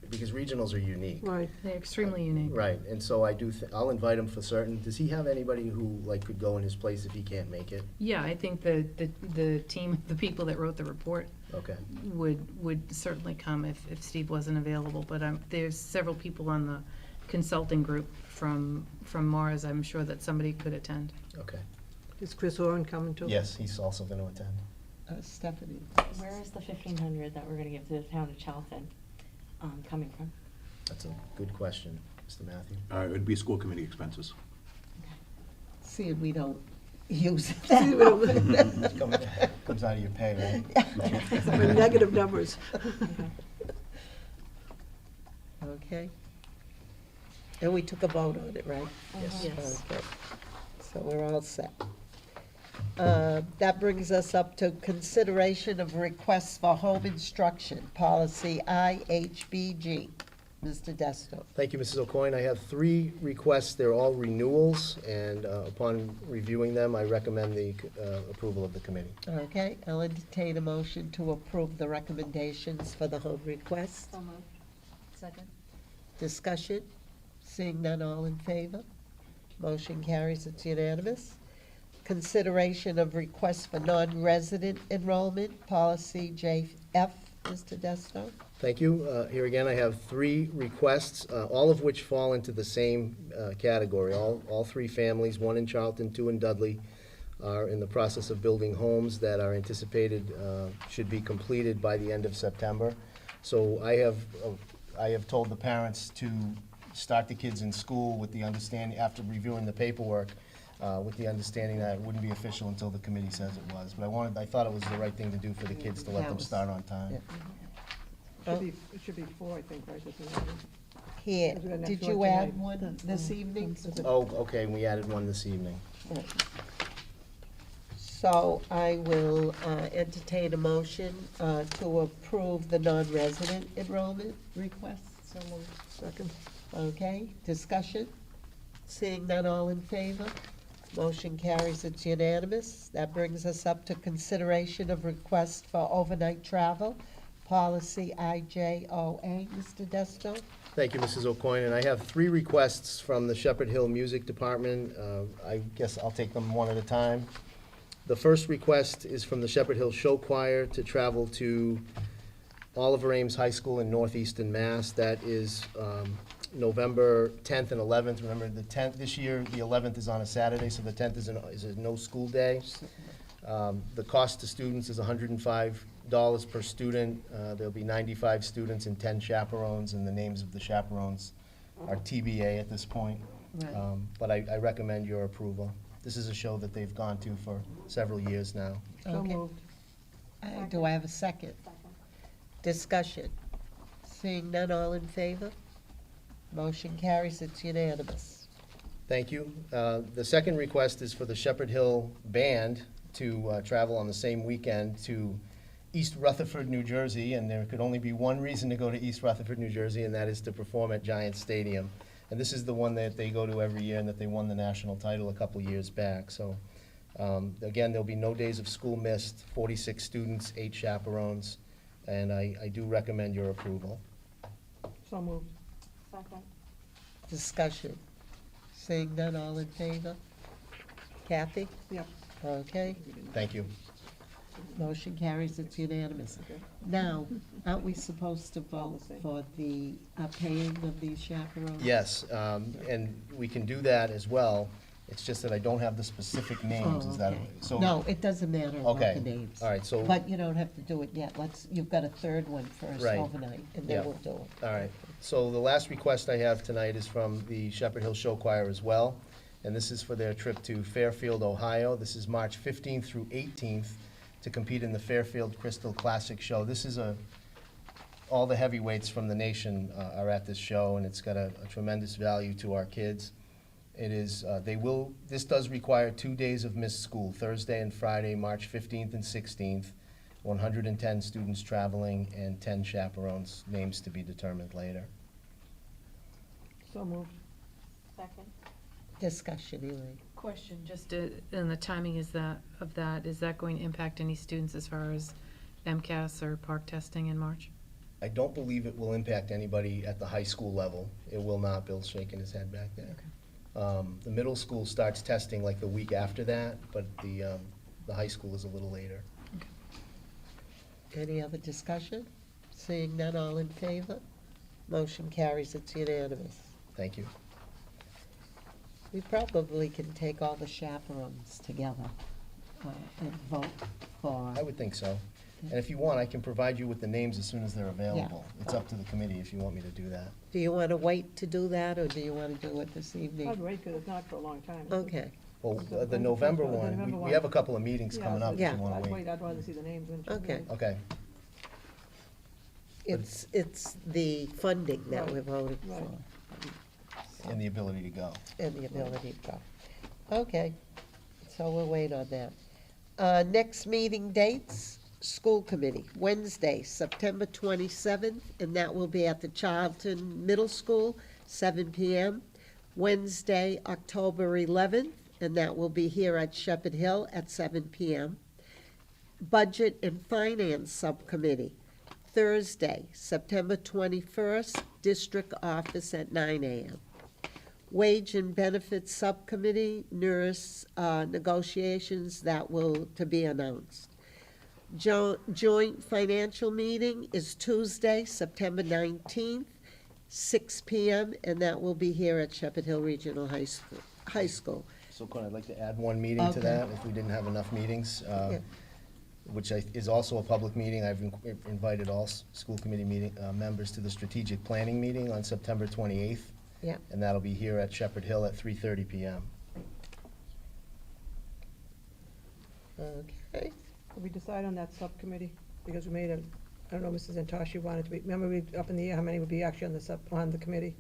because regionals are unique. Right. They're extremely unique. Right, and so I'll invite him for certain. Does he have anybody who, like, could go in his place if he can't make it? Yeah, I think the team, the people that wrote the report Okay. would certainly come if Steve wasn't available. But there's several people on the consulting group from Mars. I'm sure that somebody could attend. Okay. Is Chris Oren coming too? Yes, he's also gonna attend. Stephanie. Where is the 1,500 that we're gonna give to the town of Charlton, coming from? That's a good question, Mr. Matthew. It would be school committee expenses. See, we don't use See what it- that. Comes out of your pay, right? Some negative numbers. Okay. And we took a vote on it, right? Yes. Yes. Okay. So we're all set. That brings us up to consideration of requests for home instruction, policy IHBG. Mr. Desto. Thank you, Mrs. O'Coin. I have 3 requests. They're all renewals, and upon reviewing them, I recommend the approval of the committee. Okay, I'll entertain a motion to approve the recommendations for the home request. So moved. Second? Discussion? Seeing none, all in favor? Motion carries, it's unanimous. Consideration of requests for non-resident enrollment, policy JF. Mr. Desto. Thank you. Here again, I have 3 requests, all of which fall into the same category. All 3 families, 1 in Charlton, 2 in Dudley, are in the process of building homes that are anticipated should be completed by the end of September. So I have told the parents to start the kids in school with the understanding, after reviewing the paperwork, with the understanding that it wouldn't be official until the committee says it was. But I thought it was the right thing to do for the kids to let them start on time. Yeah. It should be 4, I think, right? Here, Because we got did next you one add tonight. one this evening? Oh, okay, and we added one this evening. So I will entertain a motion to approve the non-resident enrollment request. So moved. Second. Okay, discussion? Seeing none, all in favor? Motion carries, it's unanimous. That brings us up to consideration of request for overnight travel, policy IJOA. Mr. Desto? Thank you, Mrs. O'Coin, and I have 3 requests from the Shepherd Hill Music Department. I guess I'll take them one at a time. The first request is from the Shepherd Hill Show Choir to travel to Oliver Ames High School in northeastern Mass. That is November 10th and 11th. Remember, the 10th, this year, the 11th is on a Saturday, so the 10th is a no-school day. The cost to students is $105 per student. There'll be 95 students and 10 chaperones, and the names of the chaperones are TBA at this point. Right. But I recommend your approval. This is a show that they've gone to for several years now. So Okay. moved. Do I have a second? Discussion? Seeing none, all in favor? Motion carries, it's unanimous. Thank you. The second request is for the Shepherd Hill Band to travel on the same weekend to East Rutherford, New Jersey, and there could only be one reason to go to East Rutherford, New Jersey, and that is to perform at Giants Stadium. And this is the one that they go to every year and that they won the national title a couple years back. So, again, there'll be no days of school missed, 46 students, 8 chaperones, and I do recommend your approval. So moved. Second. Discussion? Seeing none, all in favor? Kathy? Yep. Okay. Thank you. Motion carries, it's unanimous. Now, aren't we supposed to vote for the paying of these chaperones? Yes, and we can do that as well. It's just that I don't have the specific names. Oh, Is that, okay. so? No, it doesn't matter about Okay. the names. All right, so. But you don't have to do it yet. You've got a third one first Right. overnight, and Yeah. then we'll do it. All right, so the last request I have tonight is from the Shepherd Hill Show Choir as well, and this is for their trip to Fairfield, Ohio. This is March 15th through 18th to compete in the Fairfield Crystal Classic Show. This is all the heavyweights from the nation are at this show, and it's got a tremendous value to our kids. It is, this does require 2 days of missed school, Thursday and Friday, March 15th and 16th, 110 students traveling, and 10 chaperones, names to be determined later. So moved. Second. Discussion, Elaine. Question, just, and the timing is that going to impact any students as far as MCAS or park testing in March? I don't believe it will impact anybody at the high school level. It will not. Bill's shaking his head back there. The middle school starts testing like the week after that, but the high school is a little later. Any other discussion? Seeing none, all in favor? Motion carries, it's unanimous. Thank you. We probably can take all the chaperones together and vote for. I would think so. And if you want, I can provide you with the names as soon as they're available. It's up to the committee if you want me to do that. Do you want to wait to do that, or do you want to do it this evening? I'd wait, because it's not for a long time. Okay. Well, the November one, we have a couple of meetings coming up if Yeah. you wanna I'd wait. wait, I'd rather see the names when. Okay. Okay. It's the funding that Right. we're voting Right. for. And the ability to go. And the ability to go. Okay, so we'll wait on that. Next meeting dates, school committee, Wednesday, September 27th, and that will be at the Charlton Middle School, 7 PM. Wednesday, October 11th, and that will be here at Shepherd Hill at 7 PM. Budget and Finance Subcommittee, Thursday, September 21st, District Office at 9 AM. Wage and Benefits Subcommittee, nurse negotiations, that will to be announced. Joint Financial Meeting is Tuesday, September 19th, 6 PM, and that will be here at Shepherd Hill Regional High School. So Corinne, I'd like to add one meeting to Okay. that, if we didn't have enough meetings, Yeah. which is also a public meeting. I've invited all school committee members to the strategic planning meeting on September 28th. Yeah. And that'll be here at Shepherd Hill at 3:30 PM. Okay. Did we decide on that subcommittee? Because we made I don't know, Mrs. Antoshi wanted to be, remember we, up in the air, how many would be actually on the committee?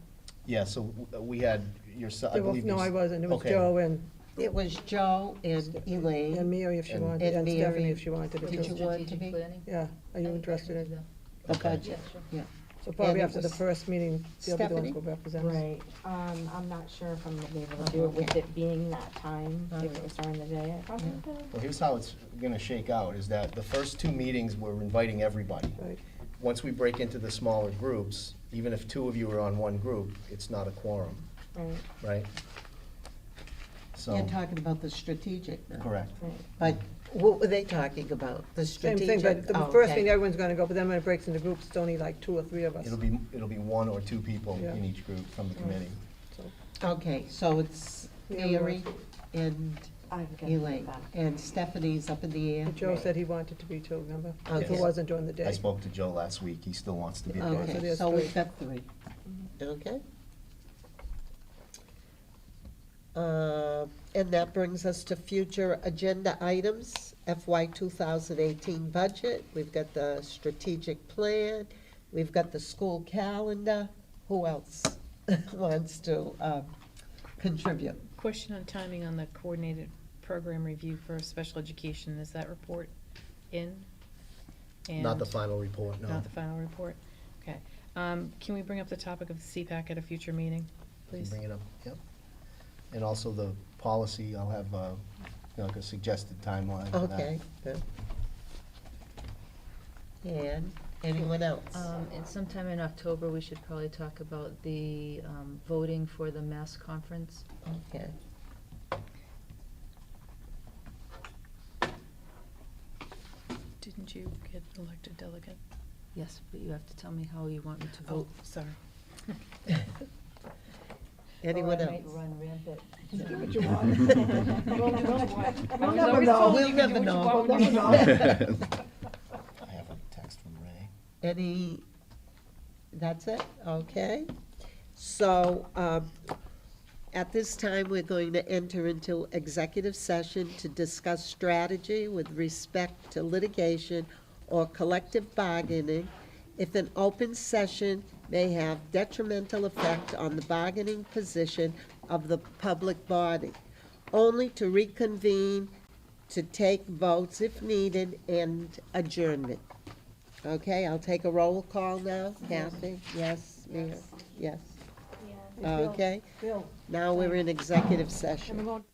Yeah, so we had yourself, I There was- believe. No, I wasn't, it was Okay. Joe and. It was Joe and Elaine. And Mary if she And- wanted, and Mary. Stephanie if she wanted to. Did you want to Strategic be? planning? Yeah, are you interested in? The Okay. budget, Yeah, sure. yeah. So probably And it after the was first meeting, they'll be the ones Stephanie? who represent us. Right, I'm not sure if I'm gonna be able to do it with it being that time, if it was during the day, I probably could. Well, here's how it's gonna shake out, is that the first two meetings, we're inviting everybody. Right. Once we break into the smaller groups, even if two of you are on one group, it's not a quorum, Right, right? So, You're talking about the strategic now. correct. right. But what were they talking about? The Same strategic? thing, but the Oh, first okay. meeting, everyone's gonna go, but then when it breaks into groups, it's only like 2 or 3 of us. It'll be one or two people Yeah. in each group from the committee. Okay, so it's Yeah, Mary and I've got to Elaine, get back. and Stephanie's up in the air. But Joe said he wanted to be too, remember? If Okay. it wasn't during the day. I spoke to Joe last week, he still wants to be Okay. there. So Okay, there's so 3. we've got 3. Okay. And that brings us to future agenda items, FY 2018 budget. We've got the strategic plan, we've got the school calendar. Who else wants to contribute? Question on timing on the coordinated program review for special education, is that report in? Not the And- final report, no. Not the final report? Okay. Can we bring up the topic of the CPAC at a future meeting, Can please? Bring it up, yep. And also the policy, I'll have, like a suggested timeline for that. Okay, good. And anyone else? And sometime in October, we should probably talk about the voting for the mass conference. Okay. Didn't you get elected delegate? Yes, but you have to tell me how you want me to Oh, vote. sorry. Anyone Or I else? might run rampant. Do what you want. We'll never always know. told We'll you never can do know. what you We'll want never when you know. want. I have a text from Ray. Any, that's it, okay. So, at this time, we're going to enter into executive session to discuss strategy with respect to litigation or collective bargaining if an open session may have detrimental effect on the bargaining position of the public body, only to reconvene to take votes if needed and adjournment. Okay, I'll take a roll call now. Kathy? Yes. Mia? Yes. Yeah. Okay, Bill, now we're in executive session. and we won't-